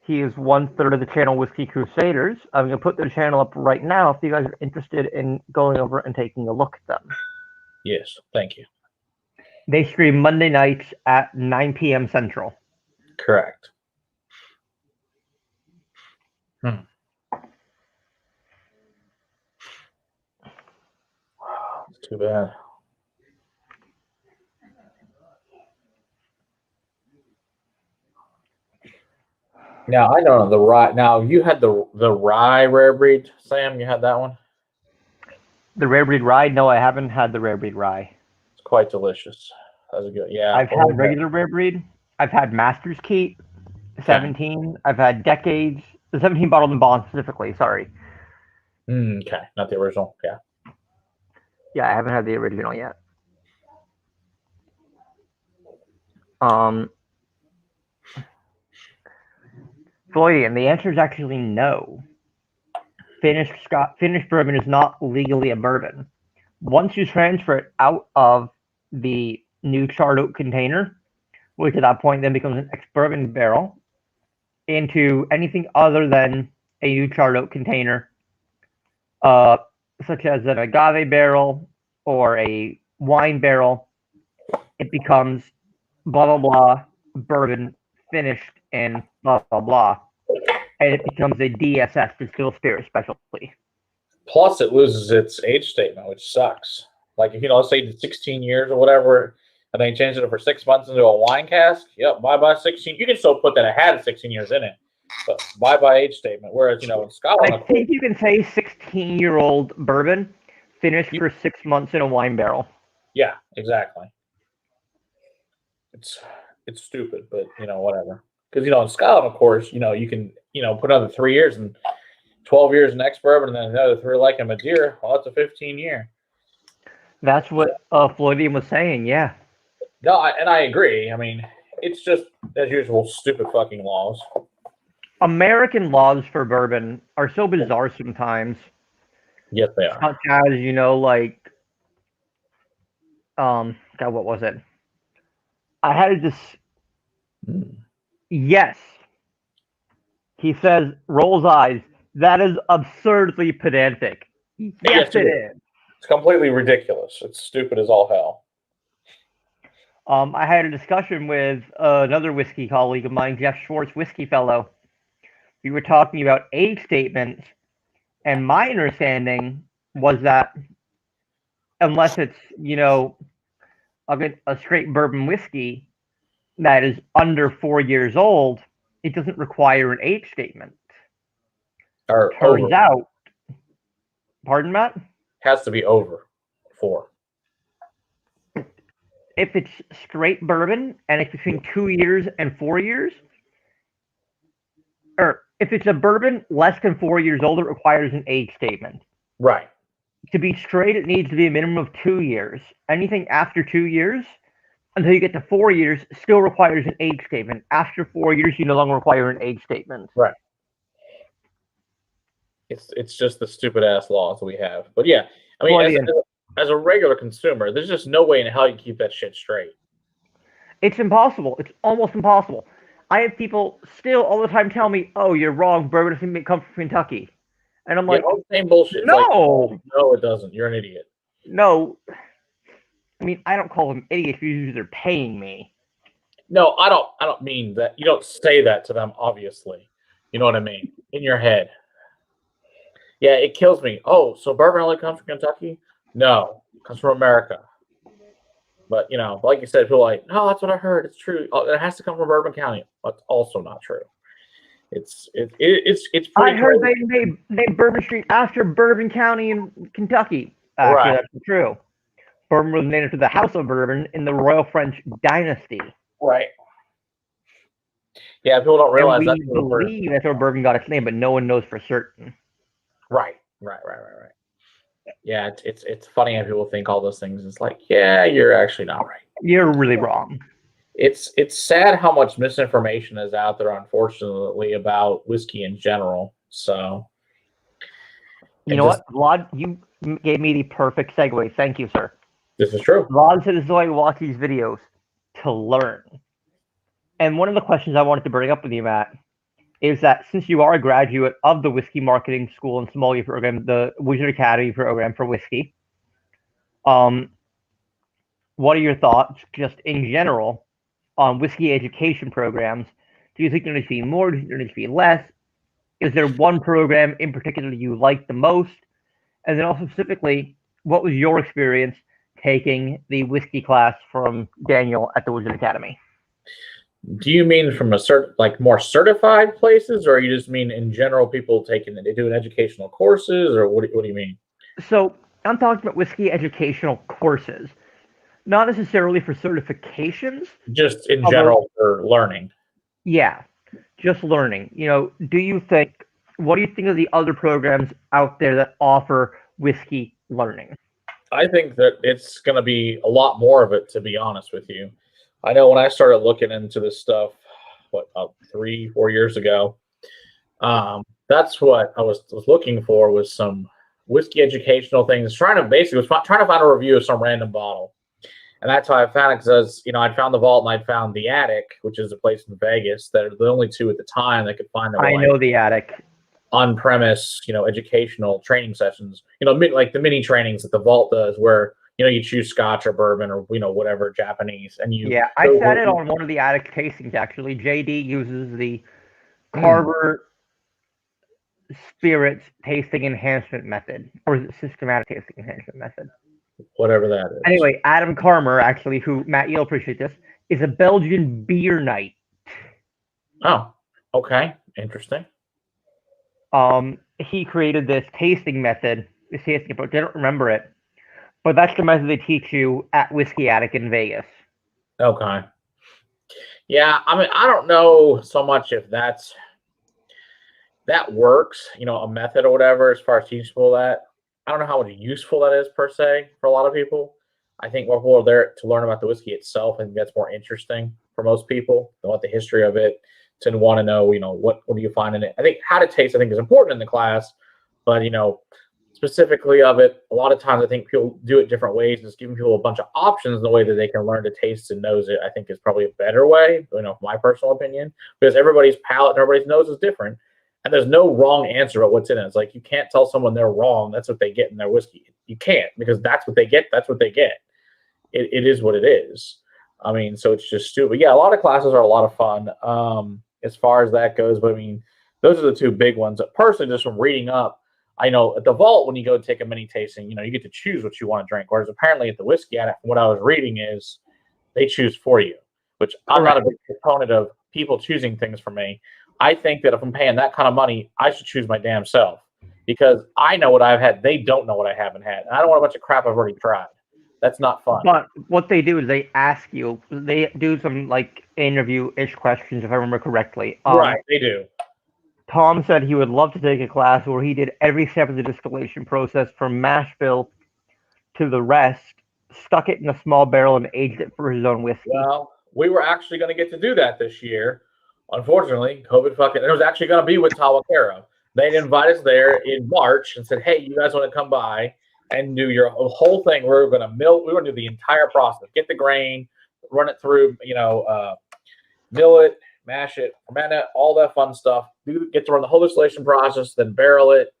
he is 1/3 of the channel Whiskey Crusaders. I'm going to put their channel up right now if you guys are interested in going over and taking a look at them. Yes, thank you. They stream Monday nights at 9 p.m. Central. Correct. It's too bad. Now I know the rye. Now you had the rye rare breed, Sam. You had that one. The rare breed rye? No, I haven't had the rare breed rye. It's quite delicious. That's a good. Yeah. I've had regular rare breed. I've had Master's Keep 17. I've had Decades The 17 bottled in bond specifically. Sorry. Okay, not the original. Yeah. Yeah, I haven't had the original yet. Floydian, the answer is actually no. Finished bourbon is not legally a bourbon. Once you transfer it out of the new charred oak container, which at that point then becomes an ex-bourbon barrel, into anything other than a new charred oak container, such as an agave barrel or a wine barrel, it becomes blah blah blah bourbon finished in blah blah blah, and it becomes a DSS distilled spirit specialty. Plus, it loses its age statement, which sucks. Like, if let's say 16 years or whatever, and they changed it for 6 months into a wine cask. Yep, bye 16. You can still put that it had 16 years in it, but bye age statement. Whereas in Scotland, I think you can say 16-year-old bourbon finished for 6 months in a wine barrel. Yeah, exactly. It's stupid, but whatever. Because in Scotland, of course, you can put another 3 years and 12 years in ex-bourbon, and then another 3 like a Madeira. Well, that's a 15-year. That's what Floydian was saying. Yeah. No, and I agree. I mean, it's just as usual, stupid fucking laws. American laws for bourbon are so bizarre sometimes. Yes, they are. Such as like, God, what was it? I had this. Yes. He says, rolls eyes. That is absurdly pedantic. Yes, it is. It's completely ridiculous. It's stupid as all hell. I had a discussion with another whiskey colleague of mine, Jeff Schwartz, whiskey fellow. We were talking about age statements, and my understanding was that unless it's, a straight bourbon whiskey that is under 4 years old, it doesn't require an age statement. Or turns out, pardon, Matt? Has to be over 4. If it's straight bourbon and it's between 2 years and 4 years, or if it's a bourbon less than 4 years old, it requires an age statement. Right. To be straight, it needs to be a minimum of 2 years. Anything after 2 years, until you get to 4 years, still requires an age statement. After 4 years, you no longer require an age statement. Right. It's just the stupid ass laws we have. But yeah, I mean, as a regular consumer, there's just no way in hell you can keep that shit straight. It's impossible. It's almost impossible. I have people still all the time tell me, "Oh, you're wrong. Bourbon doesn't come from Kentucky," and I'm like, all the same bullshit. No, no, it doesn't. You're an idiot. No, I mean, I don't call them idiots because they're paying me. No, I don't mean that. You don't say that to them. Obviously, you know what I mean in your head. Yeah, it kills me. Oh, so bourbon only comes from Kentucky? No, it comes from America. But like you said, people are like, no, that's what I heard. It's true. It has to come from Bourbon County. That's also not true. It's pretty. I heard they named Bourbon Street after Bourbon County in Kentucky. Actually, that's true. Bourbon was named after the House of Bourbon in the Royal French Dynasty. Right. Yeah, people don't realize that. We believe that's where bourbon got its name, but no one knows for certain. Right. Yeah, it's funny how people think all those things. It's like, yeah, you're actually not right. You're really wrong. It's sad how much misinformation is out there, unfortunately, about whiskey in general. So, you know what, Vlad, you gave me the perfect segue. Thank you, sir. This is true. Vlad said this is why I watch these videos, to learn. And one of the questions I wanted to bring up with you, Matt, is that since you are a graduate of the Whiskey Marketing School and Sommelier program, the Wizard Academy program for whiskey, what are your thoughts, just in general, on whiskey education programs? Do you think there needs to be more? Do you think there needs to be less? Is there one program in particular you like the most? And then also specifically, what was your experience taking the whiskey class from Daniel at the Wizard Academy? Do you mean from a more certified places, or you just mean in general people doing educational courses, or what do you mean? So I'm talking about whiskey educational courses, not necessarily for certifications. Just in general for learning. Yeah. just learning. Do you think? What do you think of the other programs out there that offer whiskey learning? I think that it's going to be a lot more of it, to be honest with you. I know when I started looking into this stuff, 3, 4 years ago, that's what I was looking for was some whiskey educational things. Trying to find a review of some random bottle, and that's how I found it. Because I'd found the vault and I'd found the Attic, which is a place in Vegas that are the only two at the time that could find. I know the Attic. On premise, educational training sessions, like the mini trainings that the vault does, where you choose Scotch or bourbon or whatever Japanese, and I sat in on one of the Attic tastings actually. JD uses the Carver Spirits tasting enhancement method, or is it systematic tasting enhancement method? Whatever that is. Anyway, Adam Carmer, actually, who Matt, you'll appreciate this, is a Belgian beer knight. Oh, okay, interesting. He created this tasting method, this tasting approach. I don't remember it, but that's the method they teach you at Whiskey Attic in Vegas. Okay. Yeah, I mean, I don't know so much if that works, a method or whatever, as far as teaching people that. I don't know how useful that is per se for a lot of people. I think more people are there to learn about the whiskey itself. I think that's more interesting for most people. They want the history of it, to want to know, what do you find in it. I think how to taste, I think, is important in the class, but specifically of it, a lot of times I think people do it different ways. Just giving people a bunch of options in the way that they can learn to taste and nose it, I think, is probably a better way, my personal opinion, because everybody's palate and everybody's nose is different. And there's no wrong answer about what's in it. It's like you can't tell someone they're wrong. That's what they get in their whiskey. You can't, because that's what they get. That's what they get. It is what it is. I mean, so it's just stupid. Yeah, a lot of classes are a lot of fun as far as that goes. But I mean, those are the two big ones. Personally, just from reading up, I know at the vault, when you go take a mini tasting, you get to choose what you want to drink. Whereas apparently at the Whiskey Attic, from what I was reading, is they choose for you, which I'm not a big proponent of people choosing things for me. I think that if I'm paying that kind of money, I should choose my damn self, because I know what I've had. They don't know what I haven't had. And I don't want a bunch of crap I've already tried. That's not fun. But what they do is they ask you, they do some interview-ish questions, if I remember correctly. Right, they do. Tom said he would love to take a class where he did every step of the distillation process from mash bill to the rest, stuck it in a small barrel, and aged it for his own whiskey. Well, we were actually going to get to do that this year. Unfortunately, COVID it was actually going to be with Tawakera. They'd invite us there in March and said, hey, you guys want to come by and do your whole thing? We're going to do the entire process, get the grain, run it through, mill it, mash it, ferment it, all that fun stuff. We get to run the whole distillation process, then barrel it,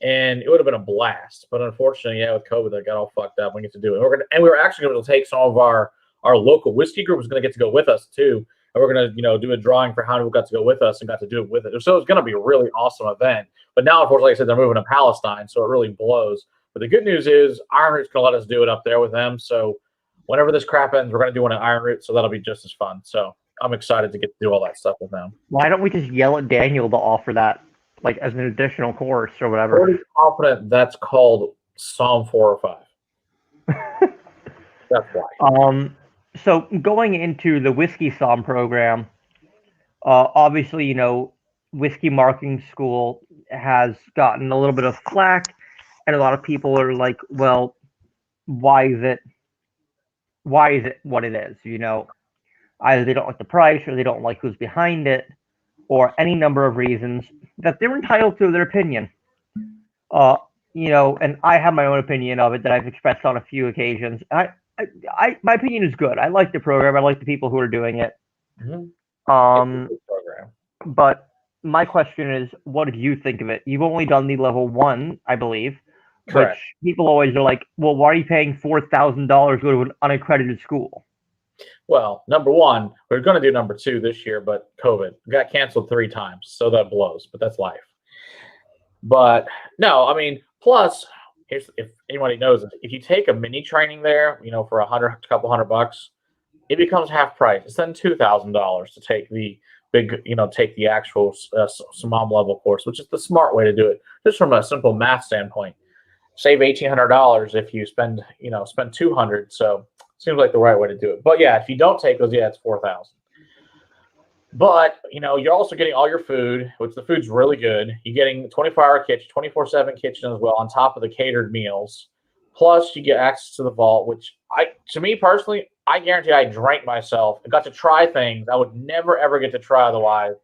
and it would have been a blast. But unfortunately, with COVID, they got all fucked up. We get to do it. We were actually going to take some of our local whiskey group was going to get to go with us too. And we're going to, do a drawing for how many got to go with us and got to do it with it. So it's going to be a really awesome event. But now, unfortunately, like I said, they're moving to Palestine, so it really blows. But the good news is Iron Root's going to let us do it up there with them. So whenever this crap ends, we're going to do one at Iron Root, so that'll be just as fun. So I'm excited to get to do all that stuff with them. Why don't we just yell at Daniel to offer that, as an additional course or whatever? I'm pretty confident that's called Psalm 4 or 5. That's why. So going into the Whiskey Somm program, obviously, Whiskey Marketing School has gotten a little bit of flack, and a lot of people are like, well, why is it what it is? Either they don't like the price, or they don't like who's behind it, or any number of reasons that they're entitled to their opinion. And I have my own opinion of it that I've expressed on a few occasions. My opinion is good. I like the program. I like the people who are doing it. Mm-hmm. But my question is, what did you think of it? You've only done the level 1, I believe. Correct. Which people always are like, well, why are you paying $4,000 to go to an unaccredited school? Well, number 1, we were going to do number 2 this year, but COVID got canceled 3 times, so that blows. But that's life. But no, I mean, plus, if anybody knows, if you take a mini training there, for a couple $100, it becomes half price. It's then $2,000 to take the big, take the actual Sommelier level course, which is the smart way to do it, just from a simple math standpoint. Save $1,800 if you spend $200. So it seems like the right way to do it. But yeah, if you don't take those, it's $4,000. But, you're also getting all your food, which the food's really good. You're getting 24-hour kitchen, 24/7 kitchen as well, on top of the catered meals. Plus, you get access to the vault, which to me personally, I guarantee I drank myself and got to try things I would never, ever get to try otherwise.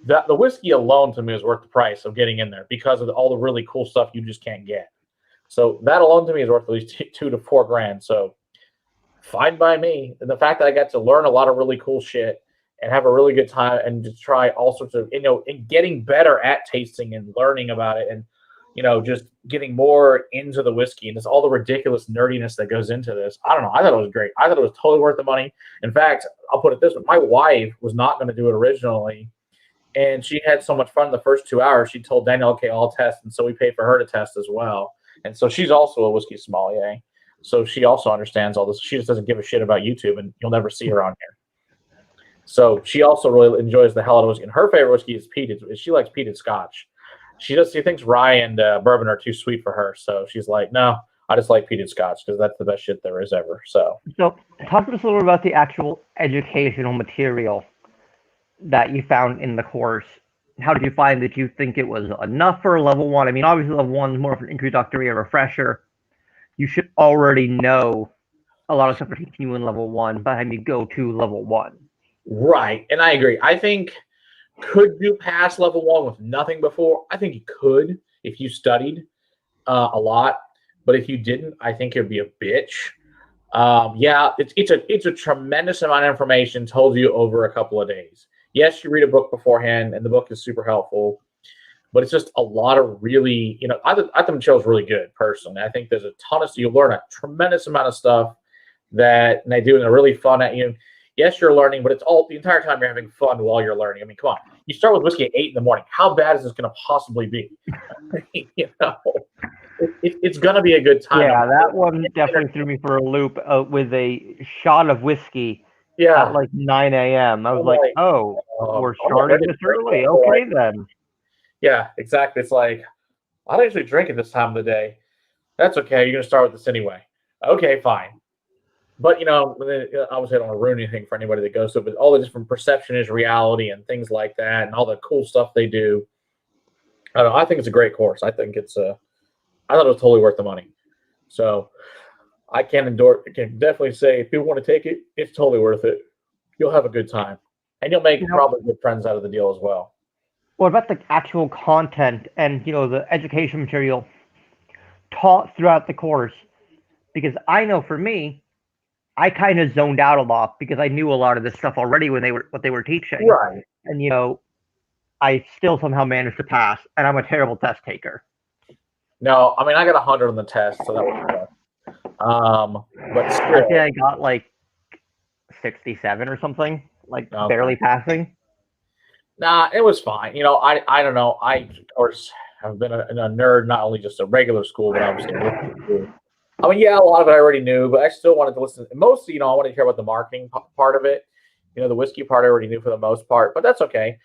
The whiskey alone to me is worth the price of getting in there because of all the really cool stuff you just can't get. So that alone to me is worth at least $2,000 to $4,000. So fine by me. And the fact that I got to learn a lot of really cool shit and have a really good time and to try all sorts of, and getting better at tasting and learning about it and, just getting more into the whiskey and just all the ridiculous nerdiness that goes into this. I don't know. I thought it was great. I thought it was totally worth the money. In fact, I'll put it this way. My wife was not going to do it originally, and she had so much fun in the first 2 hours. She told Daniel, okay, I'll test. And so we paid for her to test as well. And so she's also a whiskey sommelier. So she also understands all this. She just doesn't give a shit about YouTube, and you'll never see her on here. So she also really enjoys the hell out of whiskey. And her favorite whiskey is peated. She likes peated Scotch. She thinks rye and bourbon are too sweet for her. So she's like, no, I just like peated Scotch because that's the best shit there is ever. So talk to us a little bit about the actual educational material that you found in the course. How did you find that you think it was enough for level 1? I mean, obviously level 1 is more of an introductory or refresher. You should already know a lot of stuff for teaching you in level 1 by the time you go to level 1. Right. And I agree. I think, could you pass level 1 with nothing before? I think you could if you studied a lot. But if you didn't, I think it'd be a bitch. It's a tremendous amount of information told you over a couple of days. Yes, you read a book beforehand, and the book is super helpful. But it's just a lot of really, I think the material is really good, personally. I think there's a ton of stuff. You learn a tremendous amount of stuff that they do, and they're really fun at you. Yes, you're learning, but it's all the entire time you're having fun while you're learning. I mean, come on. You start with whiskey at 8 in the morning. How bad is this going to possibly be? It's going to be a good time. Yeah, that one definitely threw me for a loop with a shot of whiskey at like 9 a.m. I was like, we're starting this early. Okay, then. Yeah, exactly. It's like, I don't usually drink at this time of the day. That's okay. You're going to start with this anyway. Okay, fine. But, obviously I don't want to ruin anything for anybody that goes to it, but all the different perception is reality and things like that and all the cool stuff they do. I don't know. I think it's a great course. I think I thought it was totally worth the money. So I can definitely say if people want to take it, it's totally worth it. You'll have a good time. And you'll make probably good friends out of the deal as well. What about the actual content and, the education material taught throughout the course? Because I know for me, I kind of zoned out a lot because I knew a lot of this stuff already what they were teaching. Right. And, I still somehow managed to pass, and I'm a terrible test taker. No, I mean, I got 100 on the test, so that was good. But still, I think I got like 67 or something, barely passing. Nah, it was fine. I don't know. I, of course, have been a nerd, not only just a regular school, but obviously I mean, yeah, a lot of it I already knew, but I still wanted to listen. Mostly, I wanted to hear about the marketing part of it. The whiskey part I already knew for the most part, but that's okay.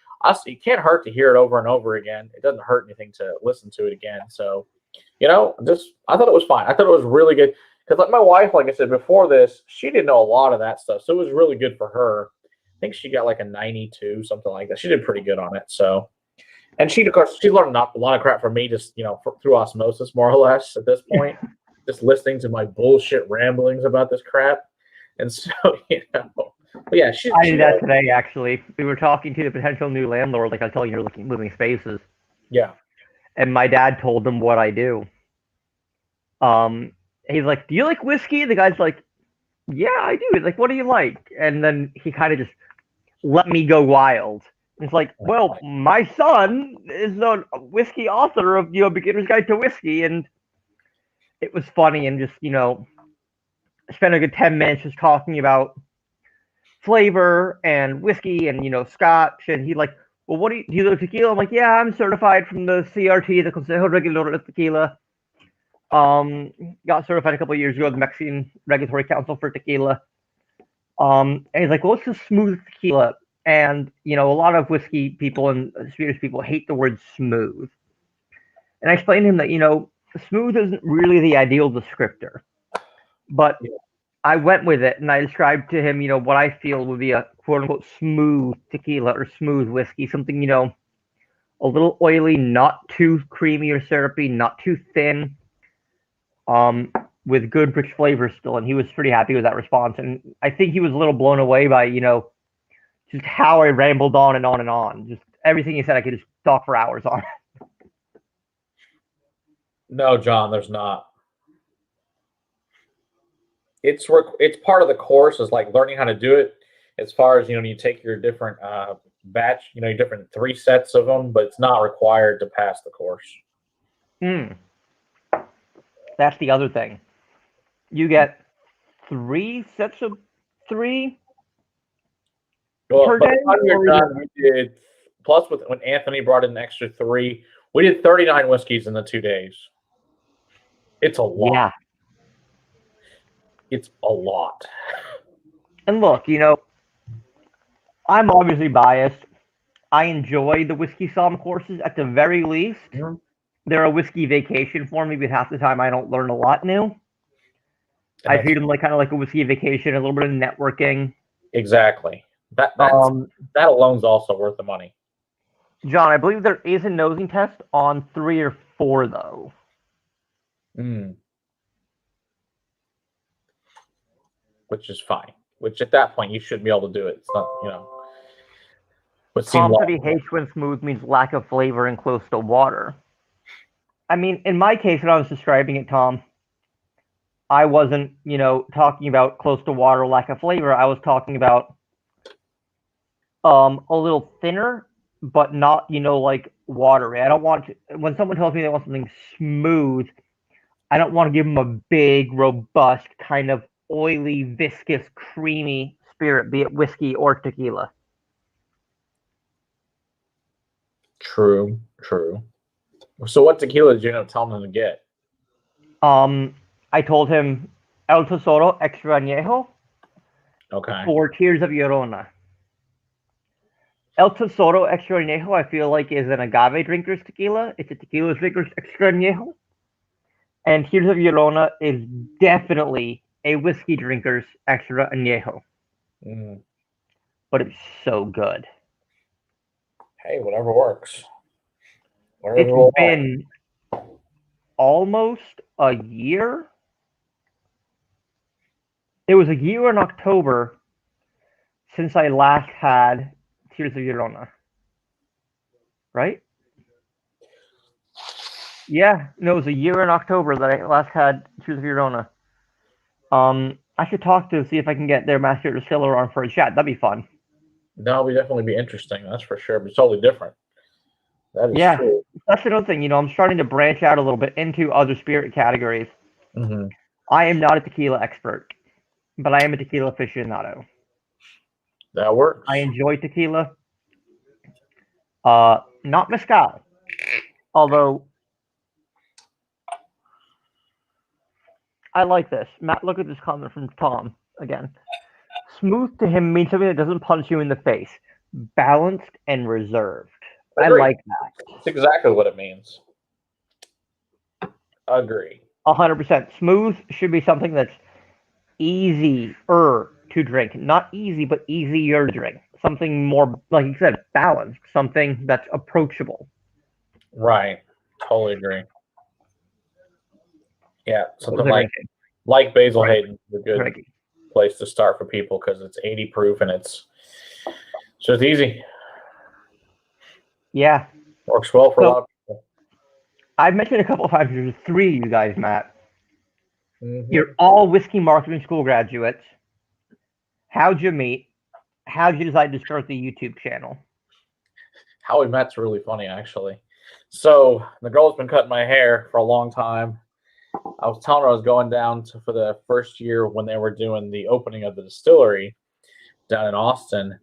It can't hurt to hear it over and over again. It doesn't hurt anything to listen to it again. So, I thought it was fine. I thought it was really good because, like my wife, like I said before this, she didn't know a lot of that stuff, so it was really good for her. I think she got like a 92, something like that. She did pretty good on it. So, and she, of course, she learned a lot of crap from me, just through osmosis, more or less, at this point. Just listening to my bullshit ramblings about this crap. And so, but yeah, I did that today, actually. We were talking to the potential new landlord, like I was telling you, moving spaces. Yeah. And my dad told him what I do. He's like, do you like whiskey? The guy's like, yeah, I do. He's like, what do you like? And then he kind of just let me go wild. It's like, well, my son is a whiskey author of, Beginner's Guide to Whiskey, and it was funny and just, spent a good 10 minutes just talking about flavor and whiskey and, scotch. And he like, well, what do you know tequila? I'm like, yeah, I'm certified from the CRT, the Consejo Regulador de Tequila. Got certified a couple of years ago, the Mexican Regulatory Council for Tequila. And he's like, well, it's just smooth tequila. And, a lot of whiskey people and spirits people hate the word smooth. And I explained to him that, smooth isn't really the ideal descriptor, but I went with it and I described to him, what I feel would be a quote unquote smooth tequila or smooth whiskey, something, a little oily, not too creamy or syrupy, not too thin, with good rich flavors still. And he was pretty happy with that response. And I think he was a little blown away by, just how I rambled on and on and on. Just everything he said, I could just talk for hours on. No, John, there's not. It's part of the course is like learning how to do it. As far as you take your different batch, your different 3 sets of them, but it's not required to pass the course. That's the other thing. You get 3 sets of 3 per day. We did, plus when Anthony brought in an extra 3, we did 39 whiskeys in the 2 days. It's a lot. Yeah. It's a lot. And look, I'm obviously biased. I enjoy the whiskey somm courses at the very least. Mm-hmm. They're a whiskey vacation for me, but half the time I don't learn a lot new. I treat them kind of like a whiskey vacation, a little bit of networking. Exactly. That alone's also worth the money. John, I believe there is a nosing test on 3 or 4 though. Which is fine. Which at that point you should be able to do it. It's not, Tom said he hates when smooth means lack of flavor and close to water. I mean, in my case, when I was describing it, Tom, I wasn't, talking about close to water, lack of flavor. I was talking about a little thinner, but not, like watery. I don't want to, when someone tells me they want something smooth, I don't want to give them a big, robust, kind of oily, viscous, creamy spirit, be it whiskey or tequila. True. So what tequila did you end up telling him to get? I told him El Tesoro Extra Añejo. Okay. 4 Tears of Llorona. El Tesoro Extra Añejo, I feel like, is an agave drinker's tequila. It's a tequila drinker's Extra Añejo. And Tears of Llorona is definitely a whiskey drinker's Extra Añejo. But it's so good. Hey, whatever works. It's been almost a year. It was a year in October since I last had Tears of Llorona. Right? Yeah, no, it was a year in October that I last had Tears of Llorona. I should talk to see if I can get their master distiller on for a chat. That'd be fun. That would definitely be interesting. That's for sure. But it's totally different. That is true. That's another thing. I'm starting to branch out a little bit into other spirit categories. Mm-hmm. I am not a tequila expert, but I am a tequila aficionado. That works. I enjoy tequila. Not mezcal. Although I like this. Matt, look at this comment from Tom again. Smooth to him means something that doesn't punch you in the face. Balanced and reserved. I like that. That's exactly what it means. Agree. 100%. Smooth should be something that's easier to drink. Not easy, but easier to drink. Something more, like you said, balanced. Something that's approachable. Right. Totally agree. Yeah, something like Basil Hayden is a good place to start for people because it's 80 proof and it's just easy. Yeah. Works well for a lot of people. I've mentioned a couple of times there's 3 of you guys, Matt. Mm-hmm. You're all whiskey marketing school graduates. How'd you meet? How'd you decide to start the YouTube channel? How we met's really funny, actually. So the girl's been cutting my hair for a long time. I was telling her I was going down for the first year when they were doing the opening of the distillery down in Austin.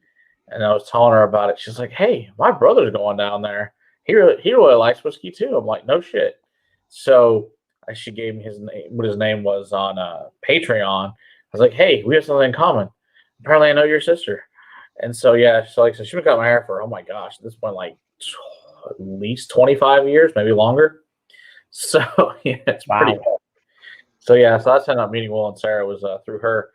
And I was telling her about it. She's like, hey, my brother's going down there. He really likes whiskey too. I'm like, no shit. So she gave me his name, what his name was on Patreon. I was like, hey, we have something in common. Apparently I know your sister. And so, yeah, so she's been cutting my hair for, oh my gosh, at this point, like at least 25 years, maybe longer. So, yeah, it's pretty cool. So, yeah, so that's how I ended up meeting Will and Sarah was through her.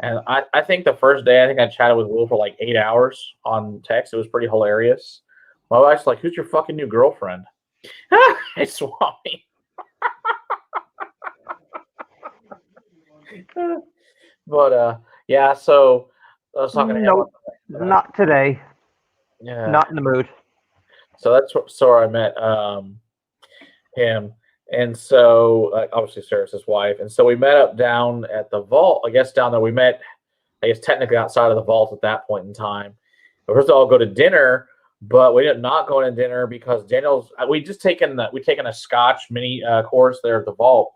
And I think the first day, I think I chatted with Will for like 8 hours on text. It was pretty hilarious. My wife's like, "Who's your fucking new girlfriend?" Hey, Swami. But yeah. So I was talking to him. Nope, not today. Yeah. Not in the mood. So that's where I met him. And so obviously Sarah's his wife. And so we met up down at the vault. I guess down there we met, I guess technically outside of the vault at that point in time. First of all, go to dinner, but we did not go to dinner because we taken a Scotch mini course there at the vault.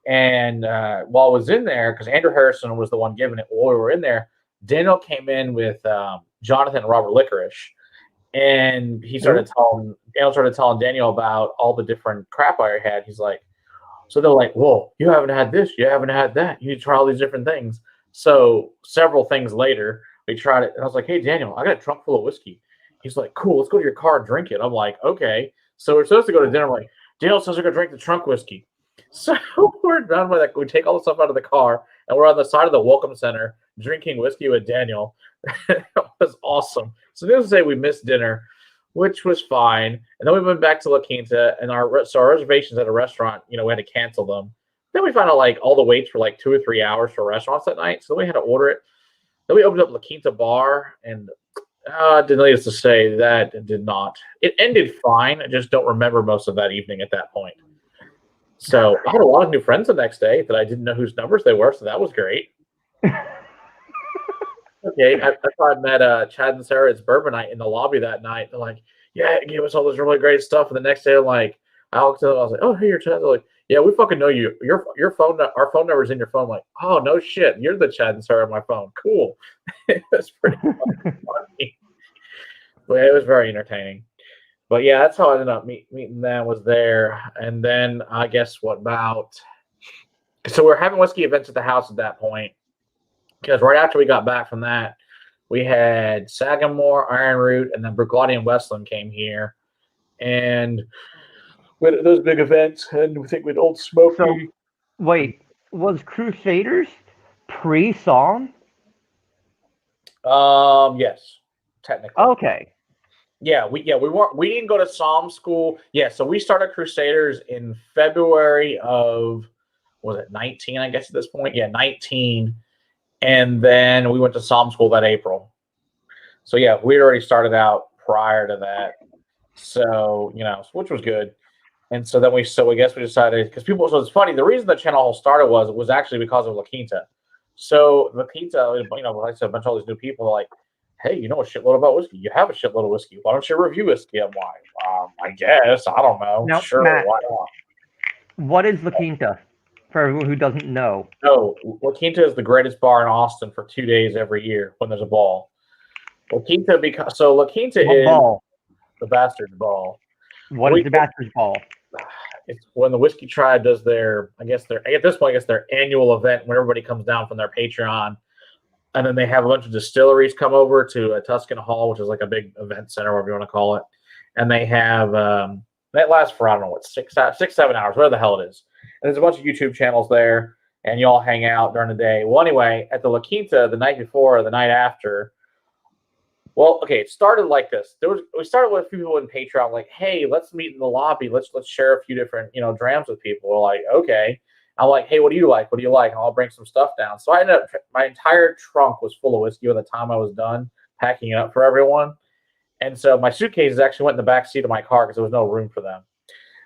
And while I was in there, because Andrew Harrison was the one giving it while we were in there, Daniel came in with Jonathan and Robert Licorice. And Daniel started telling Daniel about all the different crap I had. He's like, so they're like, whoa, you haven't had this, you haven't had that. You need to try all these different things. So several things later, we tried it. And I was like, hey, Daniel, I got a trunk full of whiskey. He's like, cool, let's go to your car and drink it. I'm like, okay. So we're supposed to go to dinner. I'm like, Daniel says we're going to drink the trunk whiskey. So we're done with that. We take all the stuff out of the car, and we're on the side of the Welcome Center drinking whiskey with Daniel. It was awesome. So needless to say, we missed dinner, which was fine. And then we went back to La Quinta, and our reservations at a restaurant, we had to cancel them. Then we found out like all the waits were like 2 or 3 hours for restaurants that night, so we had to order it. Then we opened up La Quinta Bar, and needless to say, that did not. It ended fine. I just don't remember most of that evening at that point. So I had a lot of new friends the next day that I didn't know whose numbers they were, so that was great. Okay, I thought I met Chad and Sarah at Bourbon Night in the lobby that night. They're like, yeah, it gave us all this really great stuff. And the next day, I looked at them, I was like, oh, hey, you're Chad. They're like, yeah, we fucking know you. Your phone, our phone number's in your phone. I'm like, oh, no shit. You're the Chad and Sarah on my phone. Cool. It was pretty funny. But it was very entertaining. But yeah, that's how I ended up meeting them, was there. And then I guess so we're having whiskey events at the house at that point. Because right after we got back from that, we had Sagamore, Iron Root, and then Bruichladdich and Westland came here. And we had those big events, and we think with Old Smoky. So, wait, was Crusaders pre-song? Yes, technically. Okay. Yeah, we didn't go to Psalm school. Yeah, so we started Crusaders in February of, was it 19, I guess at this point? Yeah, 19. And then we went to Psalm school that April. So yeah, we'd already started out prior to that. So, which was good. And so then we guess we decided, because so it's funny, the reason the channel started was actually because of La Quinta. So La Quinta, like I said, a bunch of all these new people are like, hey, you know a shitload about whiskey. You have a shitload of whiskey. Why don't you review whiskey? I'm like, I guess. I don't know. Now, sure, Matt, why not? What is La Quinta, for everyone who doesn't know? No, La Quinta is the greatest bar in Austin for 2 days every year when there's a ball. La Quinta is Ball. the Bastard's Ball. What is the Bastard's Ball? It's when the Whiskey Tribe does their annual event when everybody comes down from their Patreon. And then they have a bunch of distilleries come over to Tuscan Hall, which is like a big event center, whatever you want to call it. And they have that lasts for, I don't know, 6, 7 hours, whatever the hell it is. And there's a bunch of YouTube channels there, and you all hang out during the day. Well, anyway, at the La Quinta, the night before or the night after, well, okay, it started like this. We started with people in Patreon, like, hey, let's meet in the lobby. Let's share a few different, drams with people. We're like, okay. I'm like, hey, what do you like? What do you like? And I'll bring some stuff down. So I ended up, my entire trunk was full of whiskey by the time I was done packing it up for everyone. And so my suitcases actually went in the back seat of my car because there was no room for them.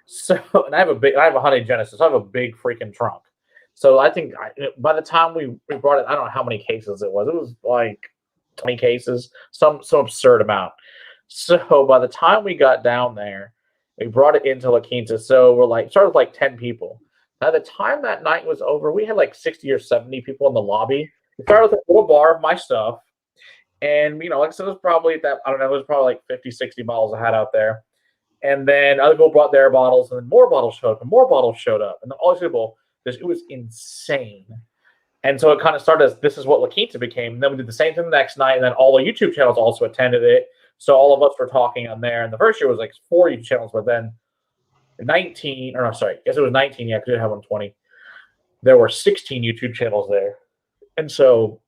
So, and I have a Honey Genesis. So I have a big freaking trunk. So I think by the time we brought it, I don't know how many cases it was. It was like 20 cases, some absurd amount. So by the time we got down there, we brought it into La Quinta. So we're started with 10 people. By the time that night was over, we had 60 or 70 people in the lobby. We started with a little bar of my stuff. And, like I said, it was probably it was probably 50, 60 bottles I had out there. And then other people brought their bottles, and then more bottles showed up, and more bottles showed up. And then all these people, it was insane. And so it kind of started as this is what La Quinta became. And then we did the same thing the next night, and then all the YouTube channels also attended it. So all of us were talking on there. And the first year was 4 YouTube channels, but then 19, or no, sorry, I guess it was 19, yeah, because we didn't have 120. There were 16 YouTube channels there. And so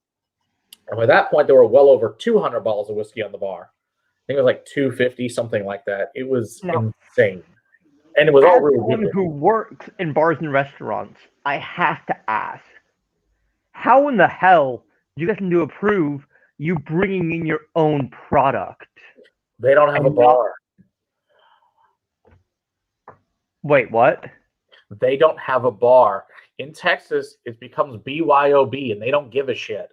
And by that point, there were well over 200 bottles of whiskey on the bar. I think it was like 250, something like that. It was insane. And it was all As really someone good. who works in bars and restaurants, I have to ask, how in the hell do you guys can to approve you bringing in your own product? They don't have a bar. Wait, what? They don't have a bar. In Texas, it becomes BYOB, and they don't give a shit.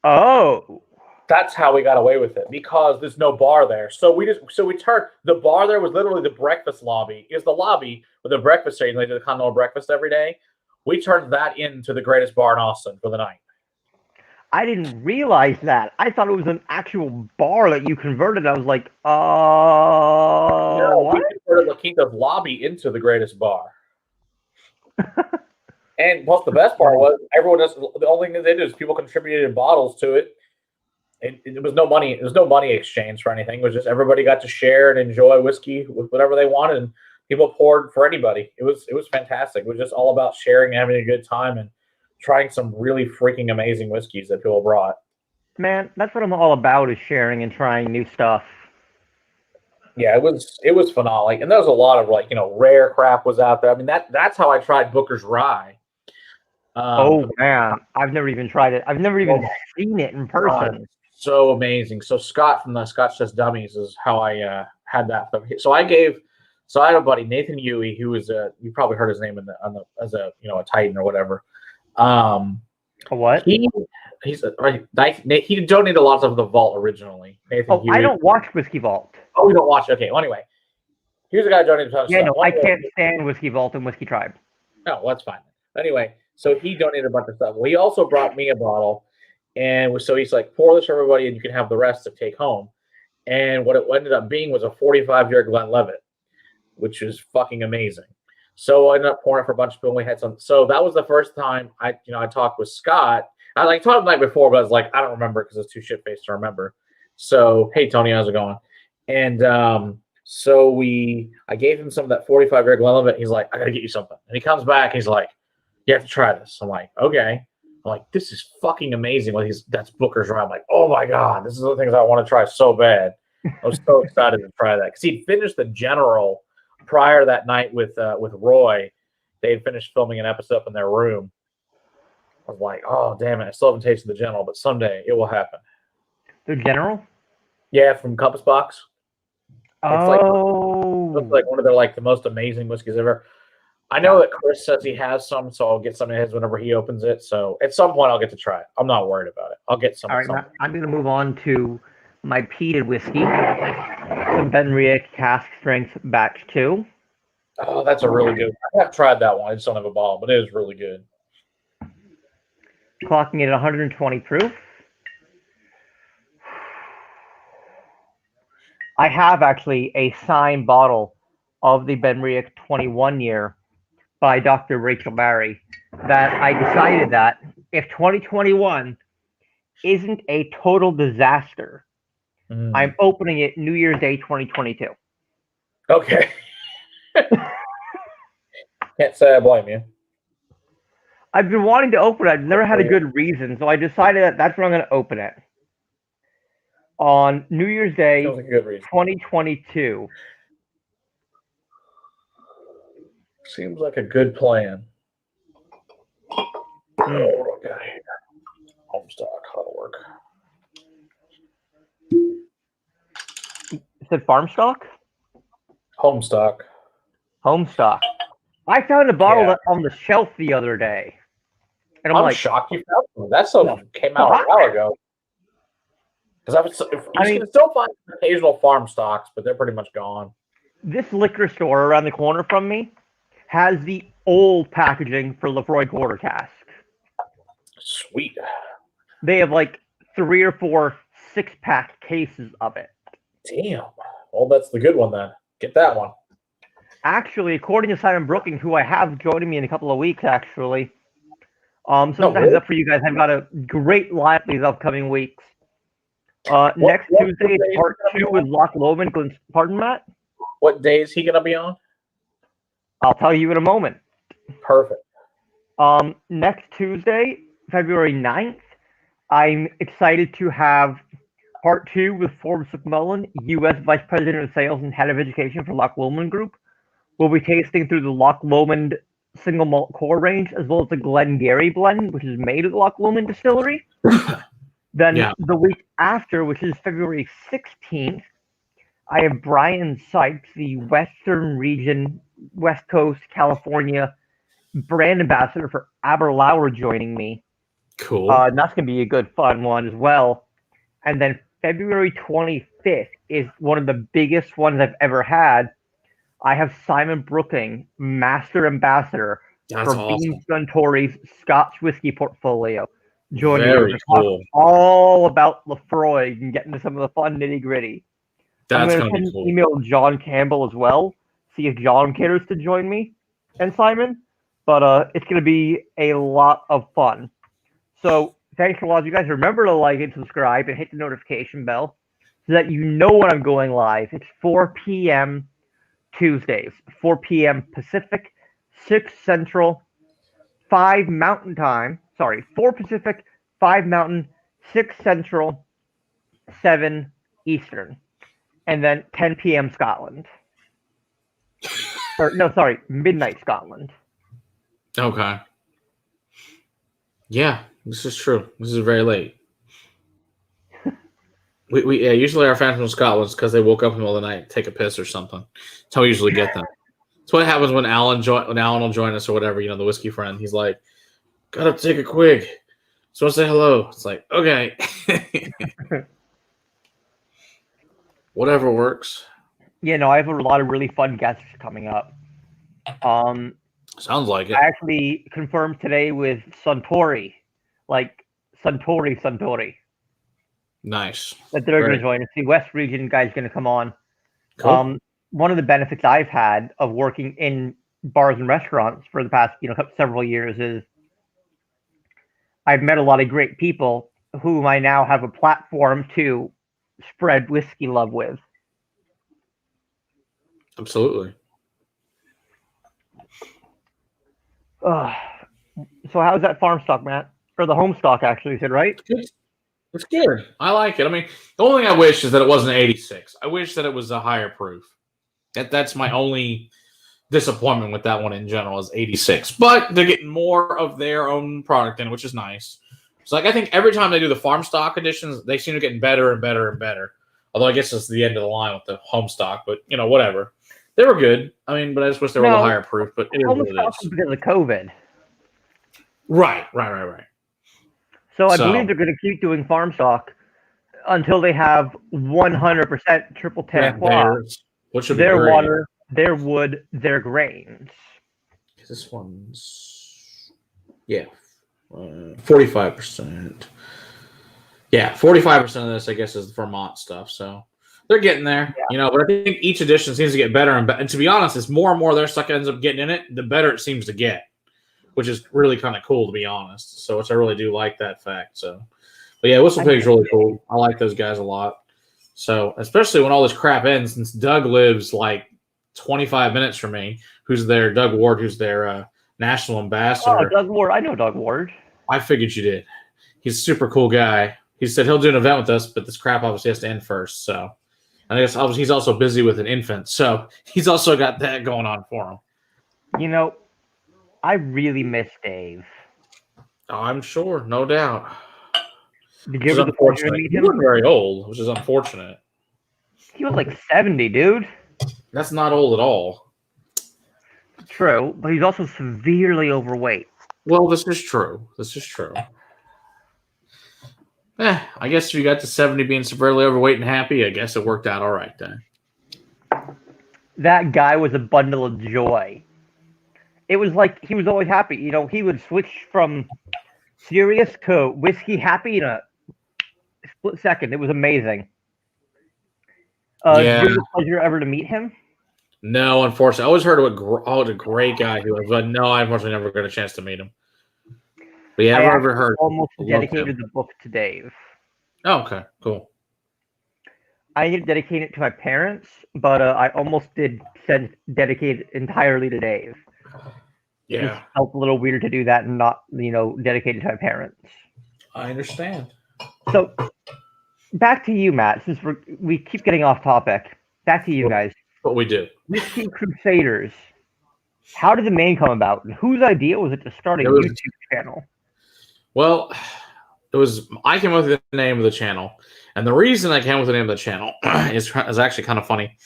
Oh. That's how we got away with it, because there's no bar there. So we turned the bar there was literally the breakfast lobby. It was the lobby with the breakfast station. They did the continental breakfast every day. We turned that into the greatest bar in Austin for the night. I didn't realize that. I thought it was an actual bar that you converted. I was like, no, what? We converted La Quinta's lobby into the greatest bar. And plus, the best part was everyone just the only thing they did is people contributed bottles to it. It was no money. It was no money exchange for anything. It was just everybody got to share and enjoy whiskey with whatever they wanted, and people poured for anybody. It was fantastic. It was just all about sharing and having a good time and trying some really freaking amazing whiskeys that people brought. Man, that's what I'm all about, is sharing and trying new stuff. Yeah, it was phenomenal. And there was a lot of rare crap was out there. I mean that's how I tried Booker's Rye. Oh man, I've never even tried it. I've never even seen it in person. So amazing. So Scott from the Scotch Just Dummies is how I had that. So I had a buddy, Nathan Huey, who was you probably heard his name as a a Titan or whatever. A what? He donated a lot of the vault originally. Nathan Huey. I don't watch Whiskey Vault. Oh, we don't watch. Okay. Well, anyway, here's a guy donated a ton of stuff. No, I can't stand Whiskey Vault and Whiskey Tribe. No, that's fine. Anyway, so he donated a bunch of stuff. Well, he also brought me a bottle. And so he's like, pour this for everybody, and you can have the rest to take home. And what it ended up being was a 45-year Glenlivet, which is fucking amazing. So I ended up pouring it for a bunch of people, and we had some. So that was the first time I talked with Scott. I talked the night before, but I was like, I don't remember because it's too shit-faced to remember. So, hey, Tony, how's it going? And so I gave him some of that 45-year Glenlivet. He's like, I got to get you something. And he comes back. He's like, you have to try this. I'm like, okay. I'm like, this is fucking amazing. That's Booker's Rye. I'm like, oh my God, this is the things I want to try so bad. I was so excited to try that because he'd finished the General prior that night with Roy. They had finished filming an episode up in their room. I was like, oh damn it, I still haven't tasted the General, but someday it will happen. The General? Yeah, from Compass Box. It's like one of their the most amazing whiskeys ever. I know that Chris says he has some, so I'll get some of his whenever he opens it. So at some point, I'll get to try it. I'm not worried about it. I'll get some. All right, now I'm going to move on to my peated whiskey, the Benryak Cask Strength Batch 2. Oh, that's a really good one. I have tried that one. I just don't have a bottle, but it is really good. Clocking it at 120 proof. I have actually a signed bottle of the Benryak 21 year by Dr. Rachel Barry, that I decided that if 2021 isn't a total disaster, I'm opening it New Year's Day 2022. Okay. Can't say I blame you. I've been wanting to open it. I've never had a good reason, so I decided that that's when I'm going to open it. On New Year's Day 2022. Seems like a good plan. Okay. Homestock, how'll work. Is it farm stock? Homestock. Homestock. I found a bottle on the shelf the other day. And I'm like, shocked you found one. That stuff came out a while ago. Because you can still find occasional farm stocks, but they're pretty much gone. This liquor store around the corner from me has the old packaging for Lefroy Quarter Cask. Sweet. They have 3 or 4 6-pack cases of it. Damn. Well, that's the good one then. Get that one. Actually, according to Simon Brooking, who I have joining me in a couple of weeks, actually. Sometimes up for you guys. I've got a great lineup these upcoming weeks. Next Tuesday, it's part 2 with Loch Lomond. Pardon, Matt? What day is he going to be on? I'll tell you in a moment. Perfect. Next Tuesday, February 9th, I'm excited to have part 2 with Forbes McMullen, U.S. Vice President of Sales and Head of Education for Loch Lomond Group. We'll be tasting through the Loch Lomond single malt core range, as well as the Glengarry blend, which is made at the Loch Lomond Distillery. Then the week after, which is February 16th, I have Brian Sykes, the Western Region, West Coast, California brand ambassador for Aberlour, joining me. Cool. And that's going to be a good, fun one as well. And then February 25th is one of the biggest ones I've ever had. I have Simon Brooking, Master Ambassador for Beam Suntory's Scotch whiskey portfolio, joining me to talk all about Lefroy and get into some of the fun nitty-gritty. I'm going to send an email to John Campbell as well, see if John cares to join me and Simon. But it's going to be a lot of fun. So thanks for watching, you guys. Remember to like and subscribe and hit the notification bell so that you know when I'm going live. It's 4 p.m. Tuesdays, 4 p.m. Pacific, 6 Central, 5 Mountain Time. Sorry, 4 Pacific, 5 Mountain, 6 Central, 7 Eastern. And then 10 p.m. Scotland. Midnight Scotland. Okay. Yeah, this is true. This is very late. we usually our fans from Scotland because they woke up in the middle of the night, take a piss or something. That's how we usually get them. That's what happens when Alan will join us or whatever. The whiskey friend. He's like, gotta take a quig. So I say hello. It's like, okay. Whatever works. Yeah, no, I have a lot of really fun guests coming up. Sounds like it. I actually confirmed today with Suntory, like Suntory. Nice. That they're going to join us. The West Region guy's going to come on. Cool. One of the benefits I've had of working in bars and restaurants for the past several years is I've met a lot of great people whom I now have a platform to spread whiskey love with. Absolutely. So how's that farm stock, Matt? Or the home stock, actually, you said, right? It's good. I like it. I mean, the only thing I wish is that it wasn't 86. I wish that it was a higher proof. That's my only disappointment with that one in general is 86. But they're getting more of their own product in, which is nice. So I think every time they do the farm stock editions, they seem to get better and better and better. Although I guess it's the end of the line with the home stock, but whatever. They were good. I mean, but I just wish they were a little higher proof. But it is what it is. Because of COVID. Right. So I believe they're going to keep doing farm stock until they have 100% triple terroir. Which would their be great. Water, their wood, their grains. This one's 45%. Yeah, 45% of this, I guess, is the Vermont stuff. So they're getting there, But I think each edition seems to get better and better. And to be honest, as more and more their stuff ends up getting in it, the better it seems to get, which is really kind of cool, to be honest. So, which I really do like that fact. So, but yeah, Whistle Pig's really cool. I like those guys a lot. So, especially when all this crap ends, since Doug lives like 25 minutes from me, Doug Ward, who's their national ambassador. Oh, Doug Ward. I know Doug Ward. I figured you did. He's a super cool guy. He said he'll do an event with us, but this crap obviously has to end first. So, I guess he's also busy with an infant. So, he's also got that going on for him. I really miss Dave. Oh, I'm sure. No doubt. Did you ever the pleasure to meet him? He wasn't very old, which is unfortunate. He was like 70, dude. That's not old at all. True, but he's also severely overweight. Well, this is true. I guess if you got to 70 being severely overweight and happy, I guess it worked out all right then. That guy was a bundle of joy. It was like he was always happy. He would switch from serious to whiskey happy in a split second. It was amazing. Did you have the pleasure ever to meet him? No, unfortunately. I always heard what a great guy he was, but no, I unfortunately never got a chance to meet him. But yeah, I've ever heard. Almost dedicated the book to Dave. Oh, okay, cool. I didn't dedicate it to my parents, but I almost did dedicate it entirely to Dave. Just Yeah, felt a little weird to do that and not, dedicated to my parents. I understand. So back to you, Matt. Since we keep getting off topic, back to you guys. What we do. Whiskey Crusaders. How did the name come about, and whose idea was it to start a It was YouTube channel? well. It was I came up with the name of the channel, and the reason I came up with the name of the channel is actually kind of funny.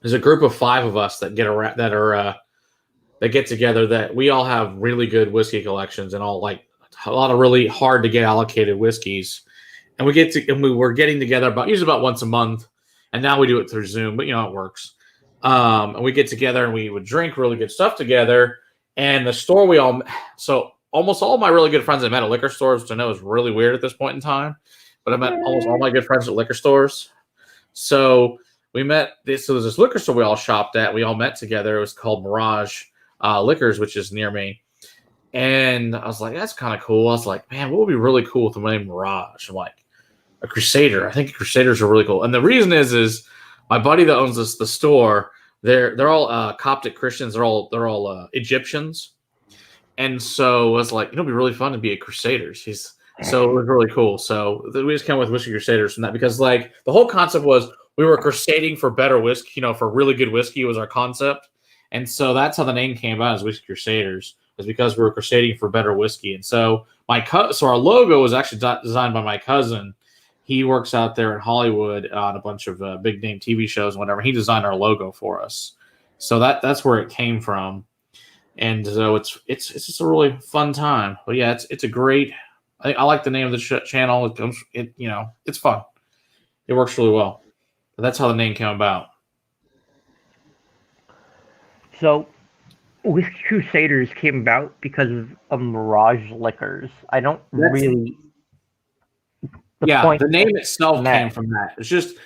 There's a group of 5 of us that get around that get together that we all have really good whiskey collections and all like a lot of really hard to get allocated whiskeys, and we were getting together usually about once a month, and now we do it through Zoom, but it works. And we get together and we would drink really good stuff together, and the store almost all of my really good friends I met at liquor stores, which I know is really weird at this point in time, but I met almost all my good friends at liquor stores. So we met there's this liquor store we all shopped at. We all met together. It was called Mirage Liquors, which is near me. And I was like, that's kind of cool. I was like, man, what would be really cool with the name Mirage? I'm like, a Crusader. I think Crusaders are really cool. And the reason is my buddy that owns the store, they're all Coptic Christians. They're all Egyptians. And so I was like, it'll be really fun to be a Crusaders. So it was really cool. So we just came with Whiskey Crusaders from that because like the whole concept was we were crusading for better whiskey, for really good whiskey was our concept. And so that's how the name came about as Whiskey Crusaders, is because we were crusading for better whiskey. And so so our logo was actually designed by my cousin. He works out there in Hollywood on a bunch of big name TV shows and whatever. He designed our logo for us. So that's where it came from. And so it's just a really fun time. But yeah, it's a great. I like the name of the channel. It's fun. It works really well. But that's how the name came about. So, Whiskey Crusaders came about because of Mirage Liquors. I don't really. The name itself came from that. It's just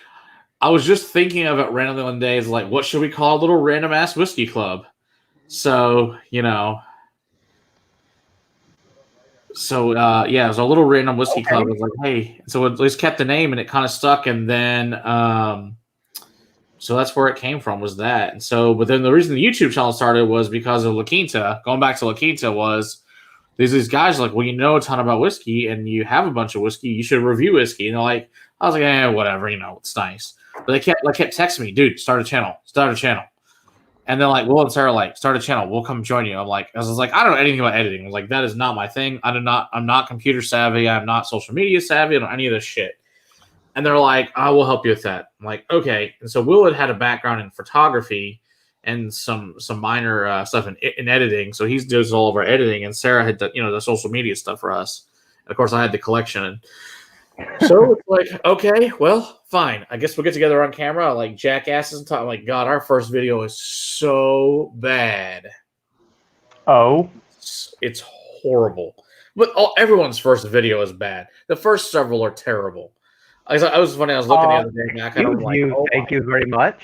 I was just thinking of it randomly one day. It's like, what should we call a little random ass whiskey club? So, it was a little random whiskey club. I was like, hey, so at least kept the name and it kind of stuck. And then, so that's where it came from, was that. And so, but then the reason the YouTube channel started was because of La Quinta. Going back to La Quinta was these guys are like, well, you know a ton about whiskey and you have a bunch of whiskey. You should review whiskey. And they're like, I was like, whatever, it's nice. But they kept texting me, dude, start a channel. And they're like, Will and Sarah, start a channel. We'll come join you. I was like, I don't know anything about editing. I was like, that is not my thing. I'm not computer savvy. I'm not social media savvy. I don't know any of this shit. And they're like, I will help you with that. I'm like, okay. And so Will had a background in photography and some minor stuff in editing. So he does all of our editing. And Sarah had the social media stuff for us. And of course, I had the collection. So it's like, okay, well, fine. I guess we'll get together on camera, like jackasses, and talk. Like, God, our first video is so bad. Oh, it's horrible. But everyone's first video is bad. The first several are terrible. I was funny. I was looking the other day back. Thank you very much.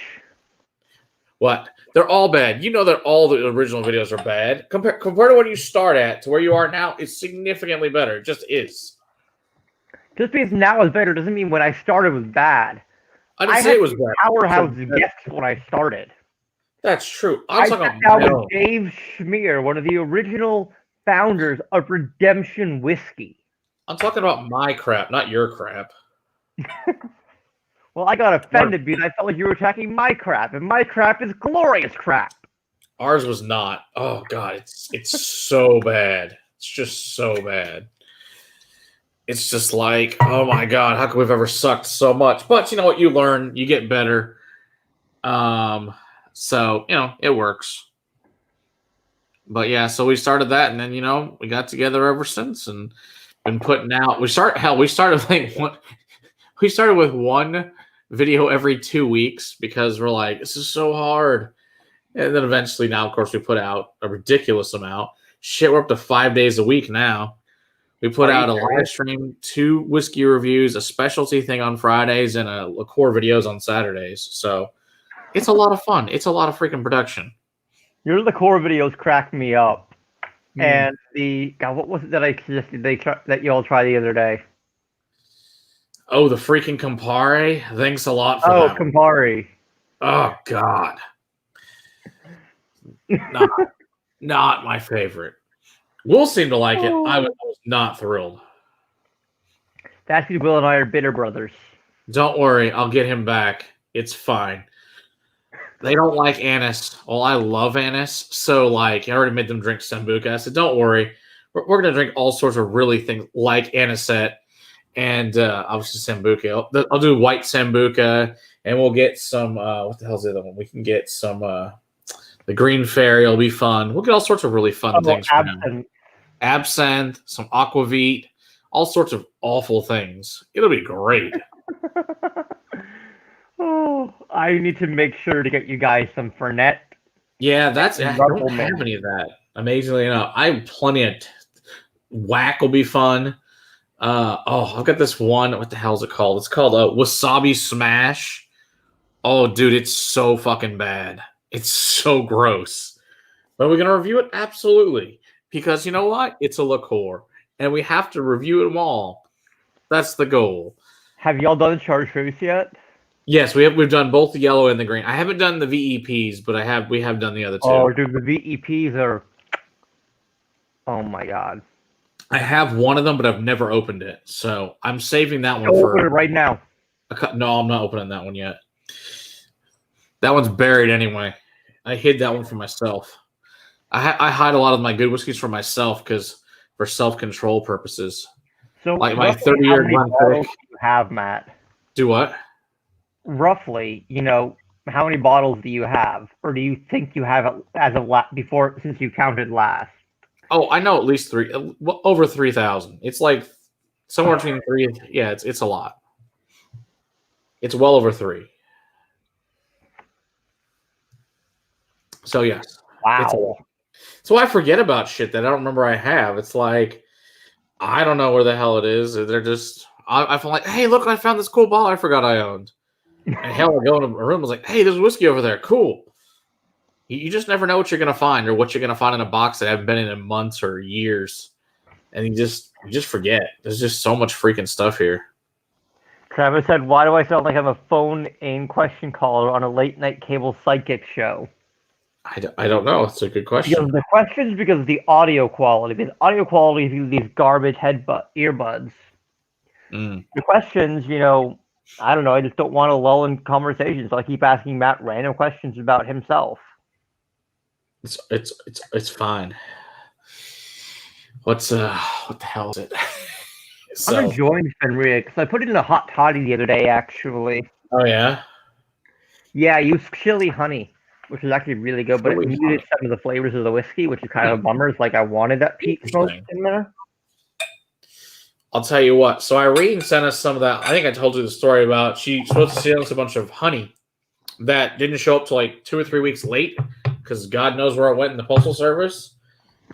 What? They're all bad. You know that all the original videos are bad. Compared to what you start at to where you are now, it's significantly better. It just is. Just because now is better doesn't mean when I started was bad. I didn't say it was bad. Powerhouse guests when I started. That's true. I sat down with Dave Schmier, one of the original founders of Redemption Whiskey. I'm talking about my crap, not your crap. Well, I got offended because I felt like you were attacking my crap, and my crap is glorious crap. Ours was not. Oh God, it's so bad. It's just so bad. It's just like, oh my God, how could we've ever sucked so much? But you know what? You learn, you get better. So it works. But yeah, so we started that, and then we got together ever since, and been putting out. We started with one video every 2 weeks because we're like, this is so hard. And then eventually, now of course, we put out a ridiculous amount. Shit, we're up to 5 days a week now. We put out a live stream, 2 whiskey reviews, a specialty thing on Fridays, and a core videos on Saturdays. So it's a lot of fun. It's a lot of freaking production. Your liqueur videos cracked me up. And what was it that I suggested that you all try the other day? Oh, the freaking Campari. Thanks a lot for that. Oh, Campari. Oh, God. Nah. Not my favorite. Will seemed to like it. I Oh. was not thrilled. That's because Will and I are bitter brothers. Don't worry, I'll get him back. It's fine. They don't like anise. Well, I love anise, so like I already made them drink sambuca. I said, "Don't worry, we're gonna drink all sorts of really things like anisette and obviously sambuca. I'll do white sambuca, and we'll get some. What the hell's the other one? We can get some. The green fairy will be fun. We'll get all sorts of really fun things from him. Absinthe, some aquavit, all sorts of awful things. It'll be great. Oh, I need to make sure to get you guys some Fernet. Yeah, I don't have any of that. Amazingly enough, I have plenty of whack. Will be fun. I've got this one. What the hell is it called? It's called Wasabi Smash. Oh, dude, it's so fucking bad. It's so gross. But we're gonna review it absolutely because you know what? It's a liqueur, and we have to review them all. That's the goal. Have y'all done chartreuse yet? Yes, we've done both the yellow and the green. I haven't done the VEPs, but we have done the other two. Oh, dude, the VEPs are. Oh my god. I have one of them, but I've never opened it, so I'm saving that one for open it right now. No, I'm not opening that one yet. That one's buried anyway. I hid that one for myself. I hide a lot of my good whiskeys for myself for self-control purposes. So, like my 30-year bottles you have, Matt? Do what? Roughly, how many bottles do you have, or do you think you have as of before since you counted last? Oh, I know at least over 3,000. It's like somewhere between 3. Yeah, it's a lot. It's well over 3. So yes, wow. So I forget about shit that I don't remember I have. It's like I don't know where the hell it is. They're just I feel like, hey, look, I found this cool bottle I forgot I owned. And hell, I go into a room. I was like, hey, there's whiskey over there. Cool. You just never know what you're gonna find or what you're gonna find in a box that haven't been in months or years, and you just forget. There's just so much freaking stuff here. Travis said, "Why do I sound like I'm a phone-in question caller on a late-night cable psychic show?" I don't know. It's a good question. Because the question is because of the audio quality. Because audio quality is these garbage earbuds. Mm. The questions, I don't know. I just don't want to lull in conversations, so I keep asking Matt random questions about himself. It's fine. What the hell is it? I'm enjoying Benryak because I put it in a hot toddy the other day, actually. Oh yeah. Yeah, I used chili honey, which is actually really good, but it muted some of the flavors of the whiskey, which is kind of a bummer. It's like I wanted that peat smoke in there. I'll tell you what. So Irene sent us some of that. I think I told you the story about she's supposed to send us a bunch of honey that didn't show up till like 2 or 3 weeks late because God knows where it went in the postal service.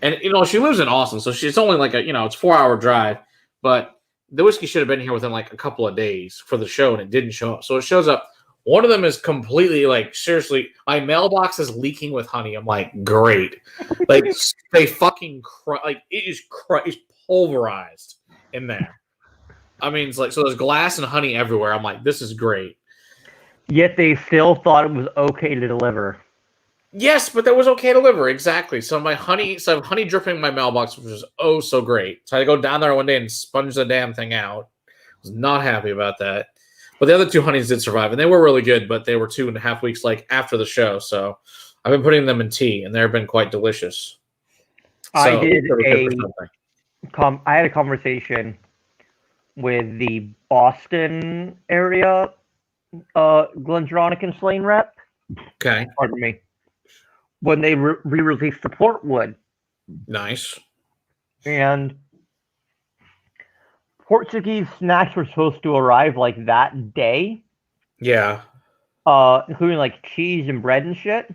And she lives in Austin, so she's only like it's 4-hour drive. But the whiskey should have been here within like a couple of days for the show, and it didn't show up. So it shows up. One of them is completely like seriously. My mailbox is leaking with honey. I'm like, great. Like they fucking like it is it's pulverized in there. I mean, it's like so there's glass and honey everywhere. I'm like, this is great. Yet they still thought it was okay to deliver. Yes, but that was okay to deliver. Exactly. So honey dripping in my mailbox, which was oh so great. So I go down there one day and sponge the damn thing out. I was not happy about that. But the other 2 honeys did survive, and they were really good, but they were 2.5 weeks like after the show. So I've been putting them in tea, and they've been quite delicious. I had a conversation with the Boston area Glendronach and Slane rep. Okay. Pardon me. When they re-released the Portwood. Nice. And Portuguese snacks were supposed to arrive like that day. Yeah. Including like cheese and bread and shit.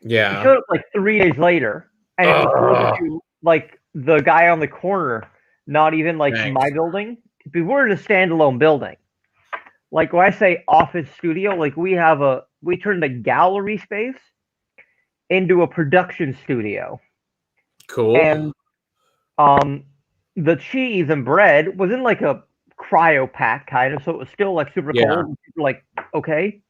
Yeah. It showed up like 3 days later. And it was to like the guy on the corner, not even like my building. We were in a standalone building. Like when I say office studio, like we turned a gallery space into a production studio. Cool. And the cheese and bread was in like a cryo pack kind of, so it was still like super cold. And super, like, okay.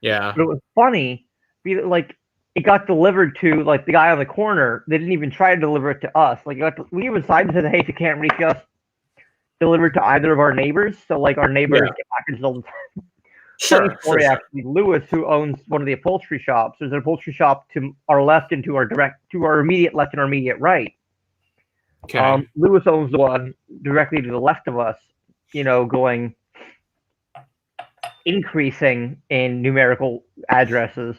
Yeah. But it was funny. Like it got delivered to like the guy on the corner. They didn't even try to deliver it to us. Like we even signed and said, "Hey, if you can't reach us, deliver it to either of our neighbors." So like our neighbors get packages all the time. Funny story, actually. Lewis, who owns one of the upholstery shops, there's an upholstery shop to our left and to our immediate left and our immediate right. Okay. Lewis owns the one directly to the left of us. Going increasing in numerical addresses.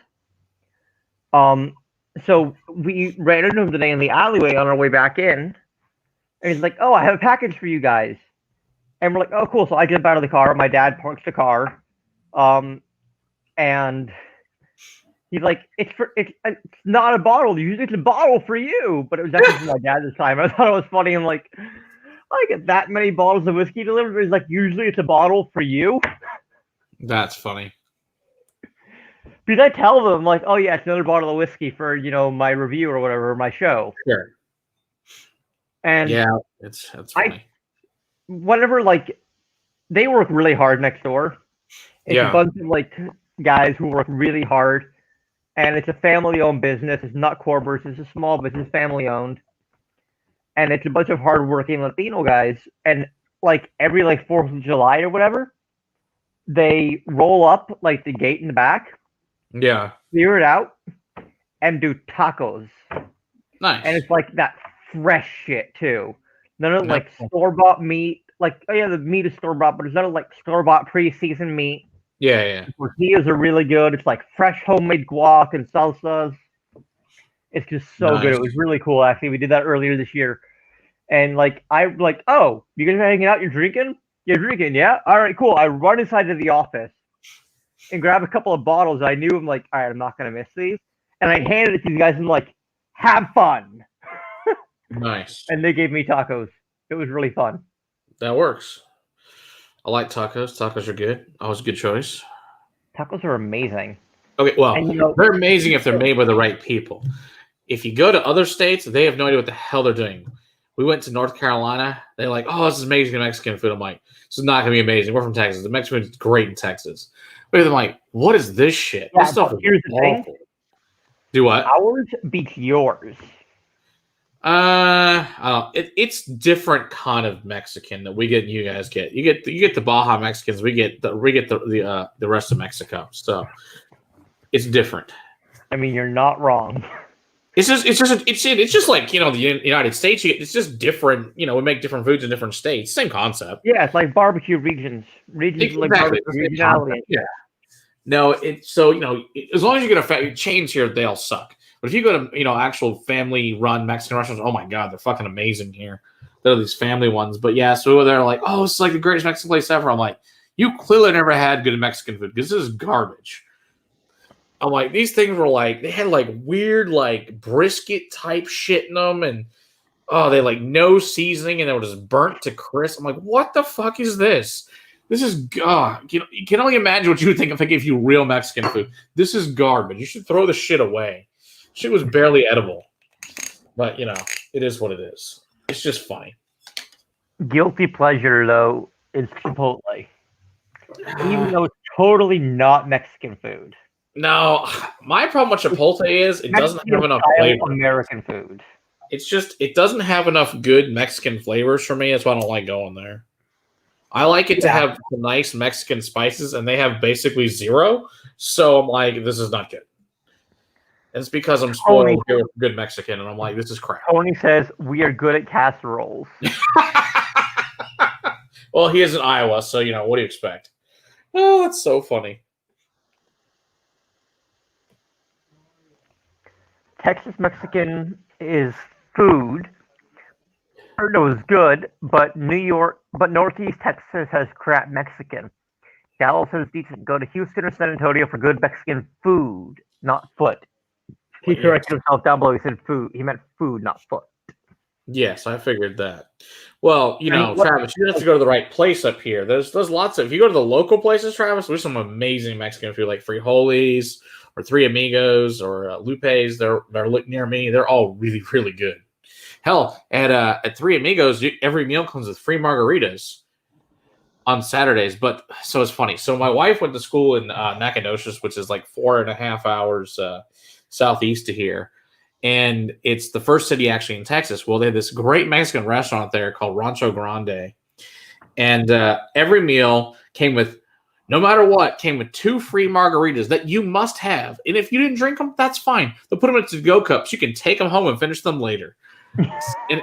So we ran into him today in the alleyway on our way back in, and he's like, "Oh, I have a package for you guys." And we're like, "Oh, cool." So I jump out of the car. My dad parks the car, and he's like, "It's not a bottle. Usually it's a bottle for you," but it was actually for my dad this time. I thought it was funny. I'm like, "I get that many bottles of whiskey delivered." He's like, "Usually it's a bottle for you." That's funny. Because I tell them, like, "Oh, yeah, it's another bottle of whiskey for, my review or whatever, my show." Sure. And yeah, that's funny. Whenever, like, they work really hard next door. It's a bunch of, like, guys who work really hard. And it's a family-owned business. It's not Corbers. It's a small business, family-owned. And it's a bunch of hard-working Latino guys. And, like, every, like, 4th of July or whatever, they roll up, like, the gate in the back. Yeah. Clear it out and do tacos. Nice. And it's like that fresh shit too. None of like store-bought meat. Like, oh yeah, the meat is store-bought, but there's none of like store-bought pre-seasoned meat. Yeah. Tortillas are really good. It's like fresh homemade guac and salsas. It's just so good. It was really cool actually. We did that earlier this year. And like I'm like, "Oh, you guys are hanging out, you're drinking? You're drinking, yeah? All right, cool." I run inside to the office and grab a couple of bottles. I knew I'm like, "All right, I'm not gonna miss these." And I handed it to you guys and like, "Have fun." Nice. And they gave me tacos. It was really fun. That works. I like tacos. Tacos are good. Always a good choice. Tacos are amazing. Okay, well, they're amazing if they're made by the right people. If you go to other states, they have no idea what the hell they're doing. We went to North Carolina. They're like, "Oh, this is amazing Mexican food." I'm like, "This is not going to be amazing. We're from Texas. The Mexican food is great in Texas." But I'm like, "What is this shit? Yeah, this stuff is awful." Do what? Ours beats yours. It's different kind of Mexican that we get and you guys get. You get the Baja Mexicans. We get the rest of Mexico. So it's different. I mean, you're not wrong. It's just like the United States. It's just different. We make different foods in different states. Same concept. Yeah, it's like barbecue regions. Regions like barbecue regionality. Yeah. No, it's so as long as you get a chains here, they all suck. But if you go to actual family-run Mexican restaurants, oh my god, they're fucking amazing here. They're these family ones. But yeah, so they're like, "Oh, this is like the greatest Mexican place ever." I'm like, "You clearly never had good Mexican food because this is garbage." I'm like, these things were like, they had like weird like brisket type shit in them, and they like no seasoning, and they were just burnt to crisp. I'm like, what the fuck is this? This is you can only imagine what you would think if I gave you real Mexican food. This is garbage. You should throw the shit away. Shit was barely edible. But it is what it is. It's just funny. Guilty pleasure though is Chipotle. Even though it's totally not Mexican food. No, my problem with Chipotle is it doesn't have enough flavor. American food. It's just it doesn't have enough good Mexican flavors for me. That's why I don't like going there. I like it to have nice Mexican spices, and they have basically zero. So I'm like, this is not good. And it's because I'm spoiled here with good Mexican, and I'm like, this is crap. Tony says we are good at casseroles. Well, he is in Iowa, so what do you expect? Oh, that's so funny. Texas Mexican is food. No, is good, but Northeast Texas has crap Mexican. Dallas is decent. Go to Houston or San Antonio for good Mexican food, not foot. He corrected himself down below. He said food. He meant food, not foot. Yes, I figured that. Well, Travis, you have to go to the right place up here. There's lots of. If you go to the local places, Travis, there's some amazing Mexican food like Frijoles or Three Amigos or Lupe's. They're near me. They're all really, really good. Hell, at Three Amigos, every meal comes with free margaritas on Saturdays. But so it's funny. So my wife went to school in Nacogdoches, which is like 4.5 hours southeast of here. And it's the first city actually in Texas. Well, they had this great Mexican restaurant there called Rancho Grande. And every meal came with, no matter what, came with 2 free margaritas that you must have. And if you didn't drink them, that's fine. They'll put them into go cups. You can take them home and finish them later. and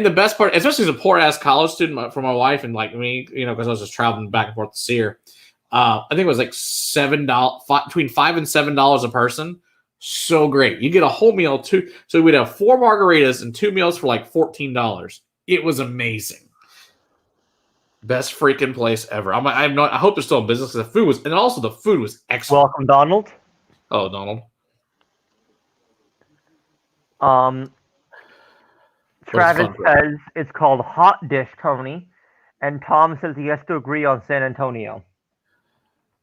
the best part, especially as a poor ass college student for my wife and like me, because I was just traveling back and forth to see her. I think it was like $7, between $5 and $7 a person. So great. You get a whole meal too. So we'd have 4 margaritas and 2 meals for like $14. It was amazing. Best freaking place ever. I hope they're still in business. The food was excellent. Welcome, Donald. Oh, Donald. Travis says it's called Hot Dish, Tony, and Tom says he has to agree on San Antonio.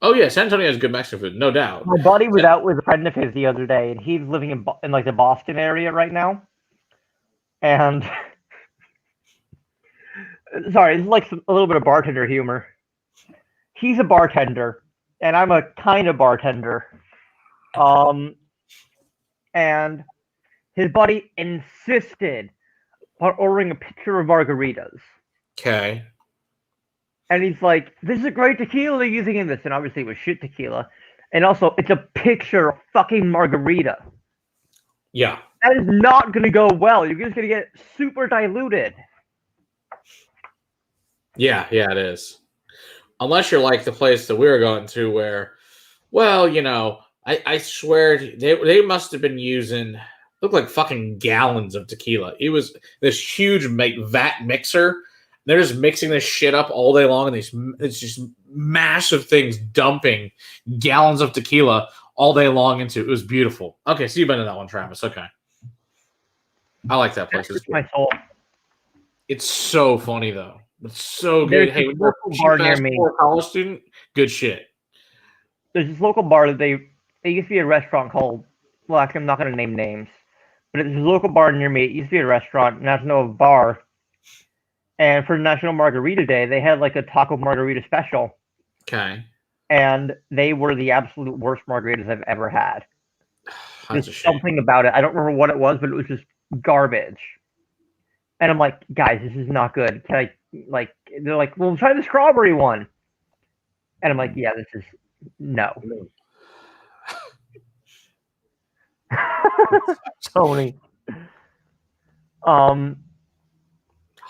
Oh yeah, San Antonio has good Mexican food, no doubt. My buddy was out with a friend of his the other day, and he's living in like the Boston area right now. And sorry, it's like a little bit of bartender humor. He's a bartender, and I'm a kind of bartender. And his buddy insisted on ordering a picture of margaritas. Okay. And he's like, this is a great tequila they're using in this. And obviously it was shit tequila. And also, it's a picture of fucking margarita. Yeah. That is not going to go well. You're just going to get super diluted. Yeah, it is. Unless you're like the place that we were going to where, well, I swear they must have been using, looked like fucking gallons of tequila. It was this huge vat mixer. They're just mixing this shit up all day long, and it's just massive things dumping gallons of tequila all day long into it. It was beautiful. Okay, so you've been to that one, Travis. Okay. I like that place. It's my soul. It's so funny, though. It's so good. Hey, when you're a bar near me, college student, good shit. There's this local bar that they used to be a restaurant called, well, actually, I'm not going to name names, but it's a local bar near me. It used to be a restaurant, National Bar. And for National Margarita Day, they had like a taco margarita special. Okay. And they were the absolute worst margaritas I've ever had. There's something about it. I don't remember what it was, but it was just garbage. And I'm like, guys, this is not good. Can I, like, they're like, well, try the strawberry one. And I'm like, yeah, this is, no. Tony.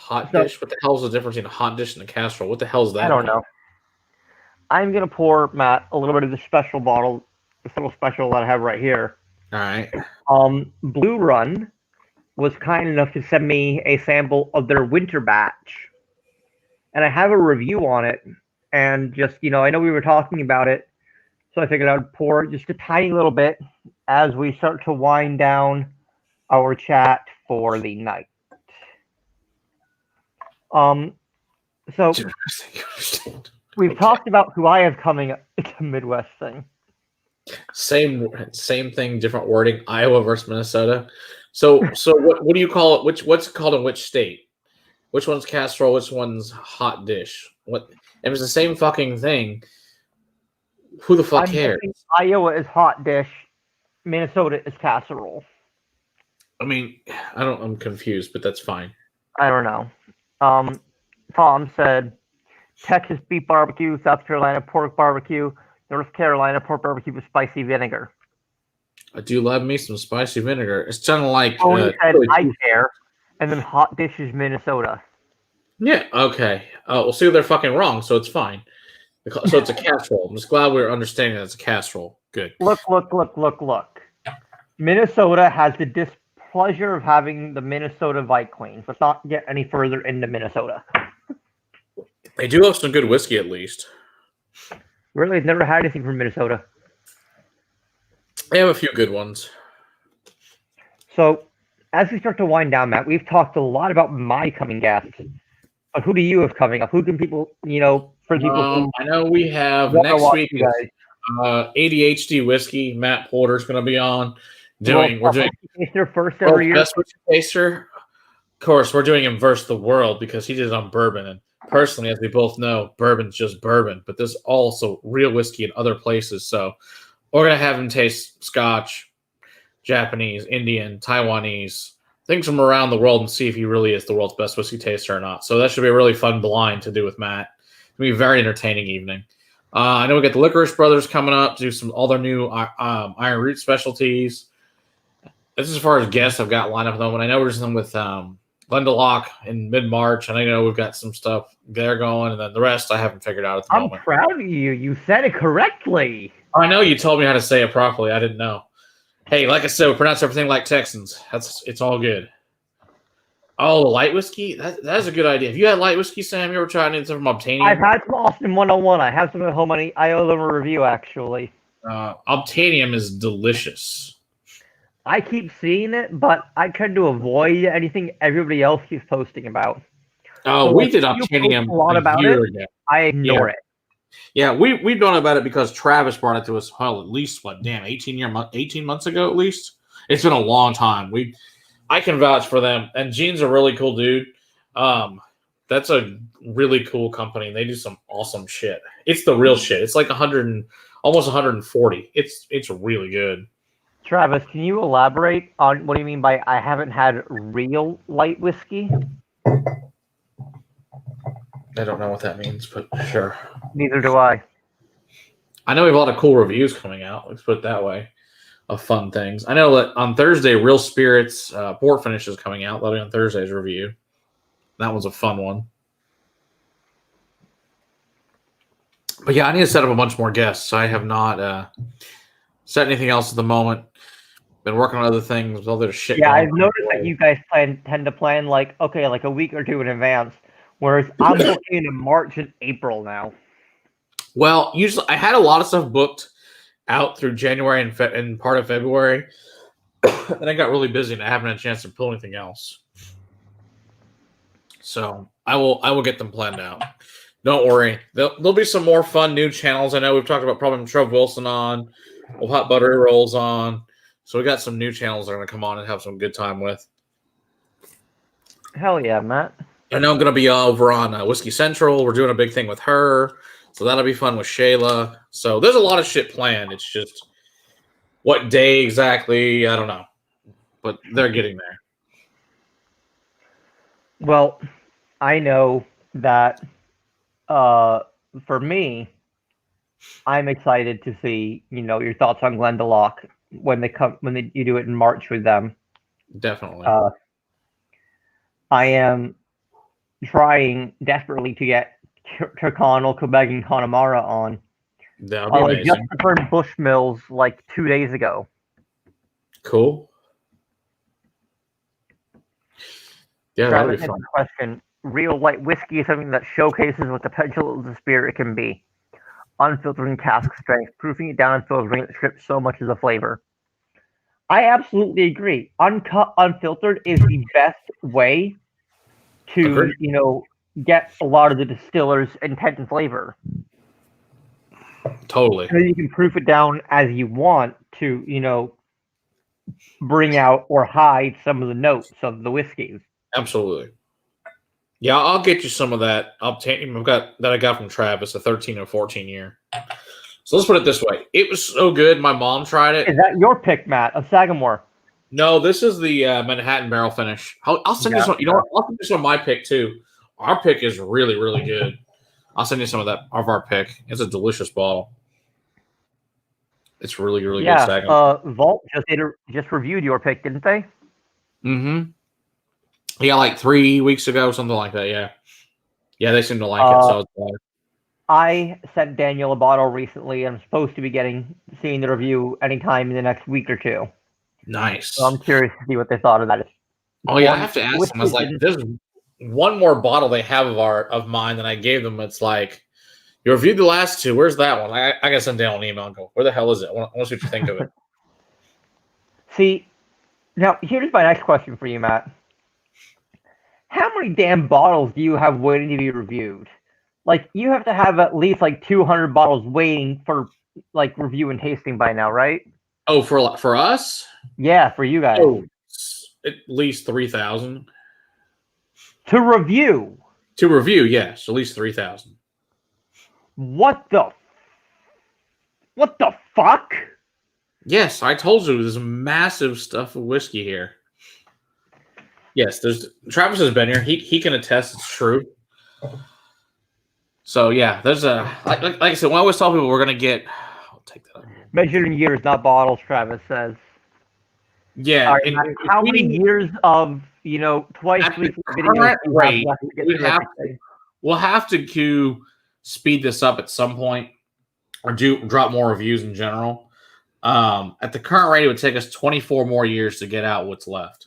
Hot dish? What the hell is the difference between a hot dish and a casserole? What the hell is that? I don't know. I'm going to pour, Matt, a little bit of the special bottle, this little special that I have right here. All right. Blue Run was kind enough to send me a sample of their winter batch. And I have a review on it. And just, I know we were talking about it. So I figured I would pour just a tiny little bit as we start to wind down our chat for the night. So we've talked about who I have coming up. It's a Midwest thing. Same thing, different wording. Iowa versus Minnesota. So what do you call it? What's it called in which state? Which one's casserole? Which one's hot dish? What? If it's the same fucking thing, who the fuck cares? Iowa is hot dish. Minnesota is casserole. I mean, I'm confused, but that's fine. I don't know. Tom said Texas beef barbecue, South Carolina pork barbecue, North Carolina pork barbecue with spicy vinegar. I do love me some spicy vinegar. It's kind of like I care, and then hot dish is Minnesota. Yeah. Okay. Well, see, they're fucking wrong, so it's fine. So it's a casserole. I'm just glad we're understanding that it's a casserole. Good. Look. Minnesota has the displeasure of having the Minnesota White Queens. Let's not get any further into Minnesota. They do have some good whiskey, at least. Really? I've never had anything from Minnesota. They have a few good ones. So, as we start to wind down, Matt, we've talked a lot about my coming guests. But who do you have coming up? Who can people, for people? I know we have next week ADHD Whiskey. Matt Porter's going to be on. We're doing taster first every year. Best whiskey taster. Of course, we're doing him versus the world because he did it on bourbon. And personally, as we both know, bourbon's just bourbon. But there's also real whiskey in other places. So we're going to have him taste Scotch, Japanese, Indian, Taiwanese, things from around the world, and see if he really is the world's best whiskey taster or not. So that should be a really fun blind to do with Matt. It'll be a very entertaining evening. I know we got the Licorice Brothers coming up to do all their new Iron Root specialties. This is as far as guests I've got lined up at the moment. I know we're just with Glendalough in mid-March, and I know we've got some stuff there going, and then the rest I haven't figured out at the moment. I'm proud of you. You said it correctly. I know you told me how to say it properly. I didn't know. Hey, like I said, we pronounce everything like Texans. It's all good. Oh, light whiskey? That's a good idea. Have you had light whiskey, Sam? You ever tried anything from Obtainium? I've had some Austin 101. I have some at home. I owe them a review, actually. Obtainium is delicious. I keep seeing it, but I tend to avoid anything everybody else keeps posting about. Oh, we did Obtainium a year ago. I ignore it. Yeah, we've known about it because Travis brought it to us, at least, 18 months ago at least. It's been a long time. I can vouch for them. And Gene's a really cool dude. That's a really cool company. They do some awesome shit. It's the real shit. It's like almost 140. It's really good. Travis, can you elaborate on what do you mean by I haven't had real light whiskey? I don't know what that means, but sure. Neither do I. I know we have a lot of cool reviews coming out. Let's put it that way. Of fun things. I know that on Thursday, Real Spirits port finish is coming out. That'll be on Thursday's review. That one's a fun one. But yeah, I need to set up a bunch more guests. I have not set anything else at the moment. Been working on other things with other shit. Yeah, I've noticed that you guys tend to plan like a week or two in advance, whereas I'm looking in March and April now. Well, usually I had a lot of stuff booked out through January and part of February. And I got really busy and I haven't had a chance to pull anything else. So I will get them planned out. Don't worry. There'll be some more fun new channels. I know we've talked about probably Trev Wilson on. We'll have Buttery Rolls on. So we got some new channels that are going to come on and have some good time with. Hell yeah, Matt. I know I'm going to be over on Whiskey Central. We're doing a big thing with her. So that'll be fun with Shayla. So there's a lot of shit planned. It's just what day exactly, I don't know. But they're getting there. Well, I know that for me, I'm excited to see, your thoughts on Glendalough when you do it in March with them. Definitely. I am trying desperately to get Tyrconnell, Quebec, and Connemara on. That would be amazing. Just burned Bushmills like 2 days ago. Cool. Yeah, that would be fun. Question. Real light whiskey is something that showcases what the potential of the spirit can be. Unfiltered in cask strength, proofing it down and filtering it strips so much of the flavor. I absolutely agree. Uncut, unfiltered is the best way to, get a lot of the distiller's intent and flavor. Totally. So you can proof it down as you want to, bring out or hide some of the notes of the whiskeys. Absolutely. Yeah, I'll get you some of that. I got from Travis, a 13 or 14 year. So let's put it this way. It was so good. My mom tried it. Is that your pick, Matt, of Sagamore? No, this is the Manhattan barrel finish. I'll send you some. You know what? I'll send you some of my pick too. Our pick is really, really good. I'll send you some of our pick. It's a delicious bottle. It's really, really good. Sagamore. Vault just reviewed your pick, didn't they? Mm-hmm. Yeah, like 3 weeks ago, something like that. Yeah, they seem to like it. So I sent Daniel a bottle recently. I'm supposed to be seeing the review anytime in the next week or two. Nice. So I'm curious to see what they thought of that. Oh yeah, I have to ask them. I was like, there's one more bottle they have of mine that I gave them. It's like, you reviewed the last two. Where's that one? I gotta send Daniel an email and go, where the hell is it? I want to see what you think of it. See, now here's my next question for you, Matt. How many damn bottles do you have waiting to be reviewed? Like, you have to have at least like 200 bottles waiting for like review and tasting by now, right? Oh, for us? Yeah, for you guys. Oh, at least 3,000. To review? To review, yes, at least 3,000. What the fuck? Yes, I told you there's massive stuff of whiskey here. Yes, there's Travis has been here. He can attest it's true. So yeah, there's a like I said, when I always tell people we're gonna get I'll take that out. Measured in years, not bottles, Travis says. Yeah, All right, Matt, how many years of, twice at the weekly videos current do you have rate, left to get through everything? we'll have to speed this up at some point or drop more reviews in general. At the current rate, it would take us 24 more years to get out what's left.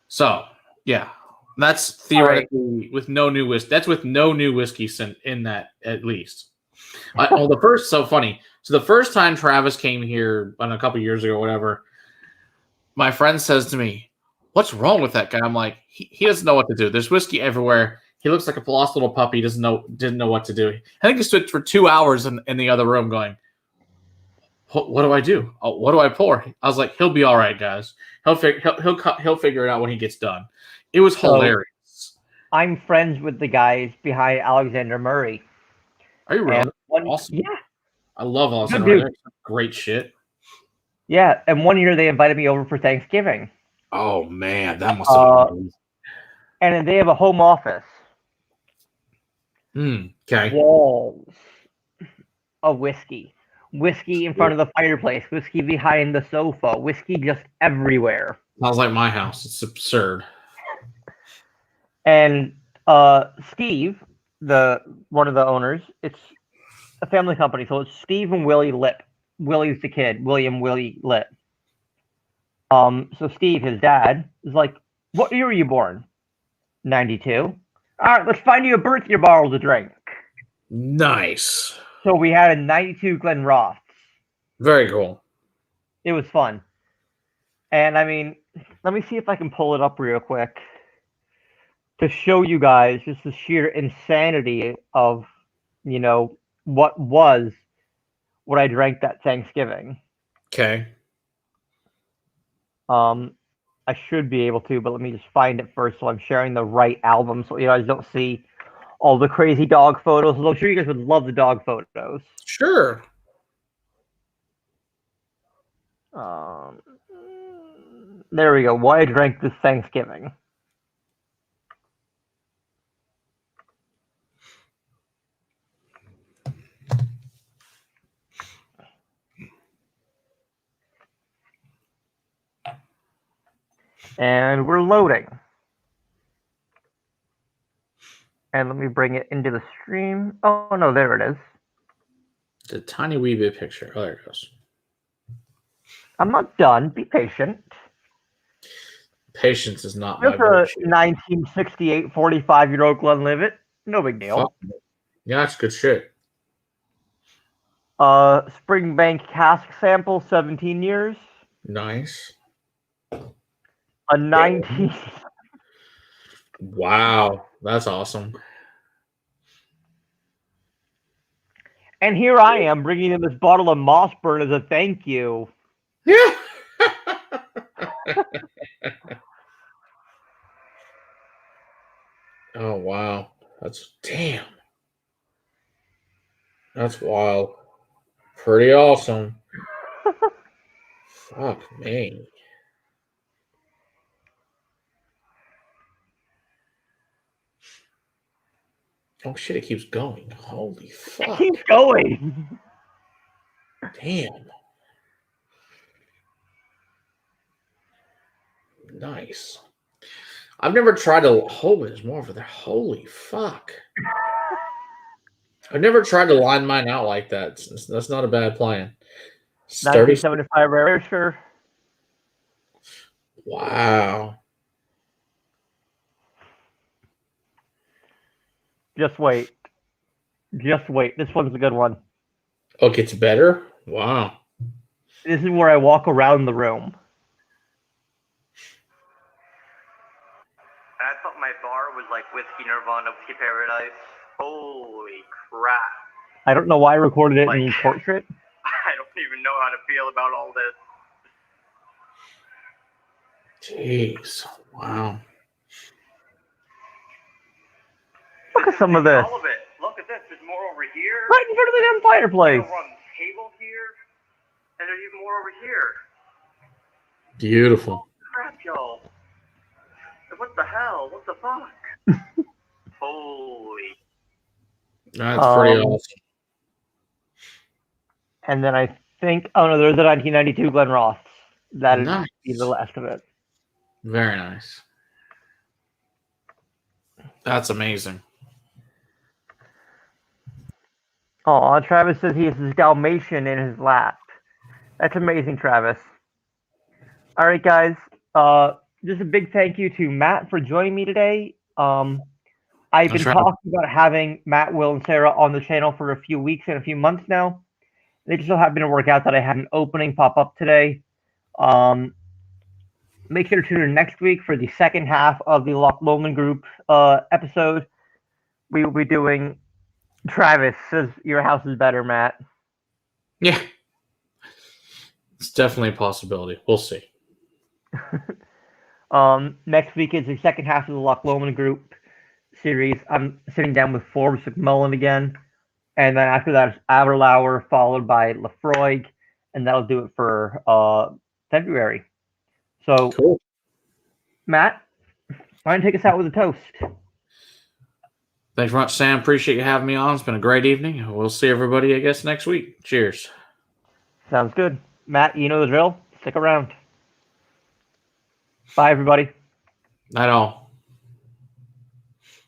So, yeah, that's theoretically with no new whiskey. That's with no new whiskey in that at least. So the first time Travis came here a couple years ago, or whatever, my friend says to me, "What's wrong with that guy?" I'm like, he doesn't know what to do. There's whiskey everywhere. He looks like a lost little puppy. Didn't know what to do. I think he stood for 2 hours in the other room going, what do I do? What do I pour? I was like, he'll be all right, guys. He'll figure it out when he gets done. It was hilarious. I'm friends with the guys behind Alexander Murray. Are you really? Awesome. Yeah. I love Alexander Murray. Great shit. Yeah, and one year they invited me over for Thanksgiving. Oh man, that must have been. And then they have a home office. Okay. Walls of whiskey. Whiskey in front of the fireplace. Whiskey behind the sofa. Whiskey just everywhere. Sounds like my house. It's absurd. And Steve, one of the owners, it's a family company, so it's Steve and Willie Lipp. Willie's the kid, Willie Lipp. So Steve, his dad, is like, "What year were you born?" 92. All right, let's find you a birth year bottle to drink. Nice. So we had a 92 Glen Ross. Very cool. It was fun. And I mean, let me see if I can pull it up real quick to show you guys just the sheer insanity of, what I drank that Thanksgiving. Okay. I should be able to, but let me just find it first so I'm sharing the right album so you guys don't see all the crazy dog photos. I'm sure you guys would love the dog photos. Sure. There we go. Why I drank this Thanksgiving. And we're loading. And let me bring it into the stream. Oh, no, there it is. It's a tiny wee bit picture. Oh, there it goes. I'm not done. Be patient. Patience is not my virtue. 1968 45-year-old Glenlivet. No big deal. Yeah, that's good shit. Springbank cask sample, 17 years. Nice. A 19. Wow, that's awesome. And here I am bringing in this bottle of Mossburn as a thank you. Yeah. Oh, wow. Damn. That's wild. Pretty awesome. Fuck me. Oh shit, it keeps going. Holy fuck. It keeps going. Damn. Nice. I've never tried to hold it. There's more over there. Holy fuck. I've never tried to line mine out like that. That's not a bad plan. 1975 Racer. Wow. Just wait. Just wait. This one's a good one. Oh, it gets better? Wow. This is where I walk around the room. I thought my bar was like Whiskey Nirvana, Whiskey Paradise. Holy crap. I don't know why I recorded it in portrait. I don't even know how to feel about all this. Jeez. Wow. Look at some of this. All of it. Look at this. There's more over here. Right in front of the damn fireplace. Over on the table here. And there's even more over here. Beautiful. Crap, y'all. What the hell? What the fuck? Holy. That's pretty awesome. And then I think, oh no, there's the 1992 Glen Ross. That'd Nice. be the last of it. Very nice. That's amazing. Oh, Travis says he has his Dalmatian in his lap. That's amazing, Travis. All right, guys. Just a big thank you to Matt for joining me today. I've been That's right. talking about having Matt, Will, and Sarah on the channel for a few weeks and a few months now. They just so happened to work out that I had an opening pop up today. Make sure to tune in next week for the second half of the Loch Lomond Group episode. We will be doing Travis says your house is better, Matt. Yeah. It's definitely a possibility. We'll see. Next week is the second half of the Loch Lomond Group series. I'm sitting down with Forbes McMullen again. And then after that, it's Aberlour, followed by Lefroy, and that'll do it for February. So, Cool. Matt, why don't you take us out with a toast? Thanks very much, Sam. Appreciate you having me on. It's been a great evening. We'll see everybody, I guess, next week. Cheers. Sounds good. Matt, you know the drill. Stick around. Bye, everybody. Night all.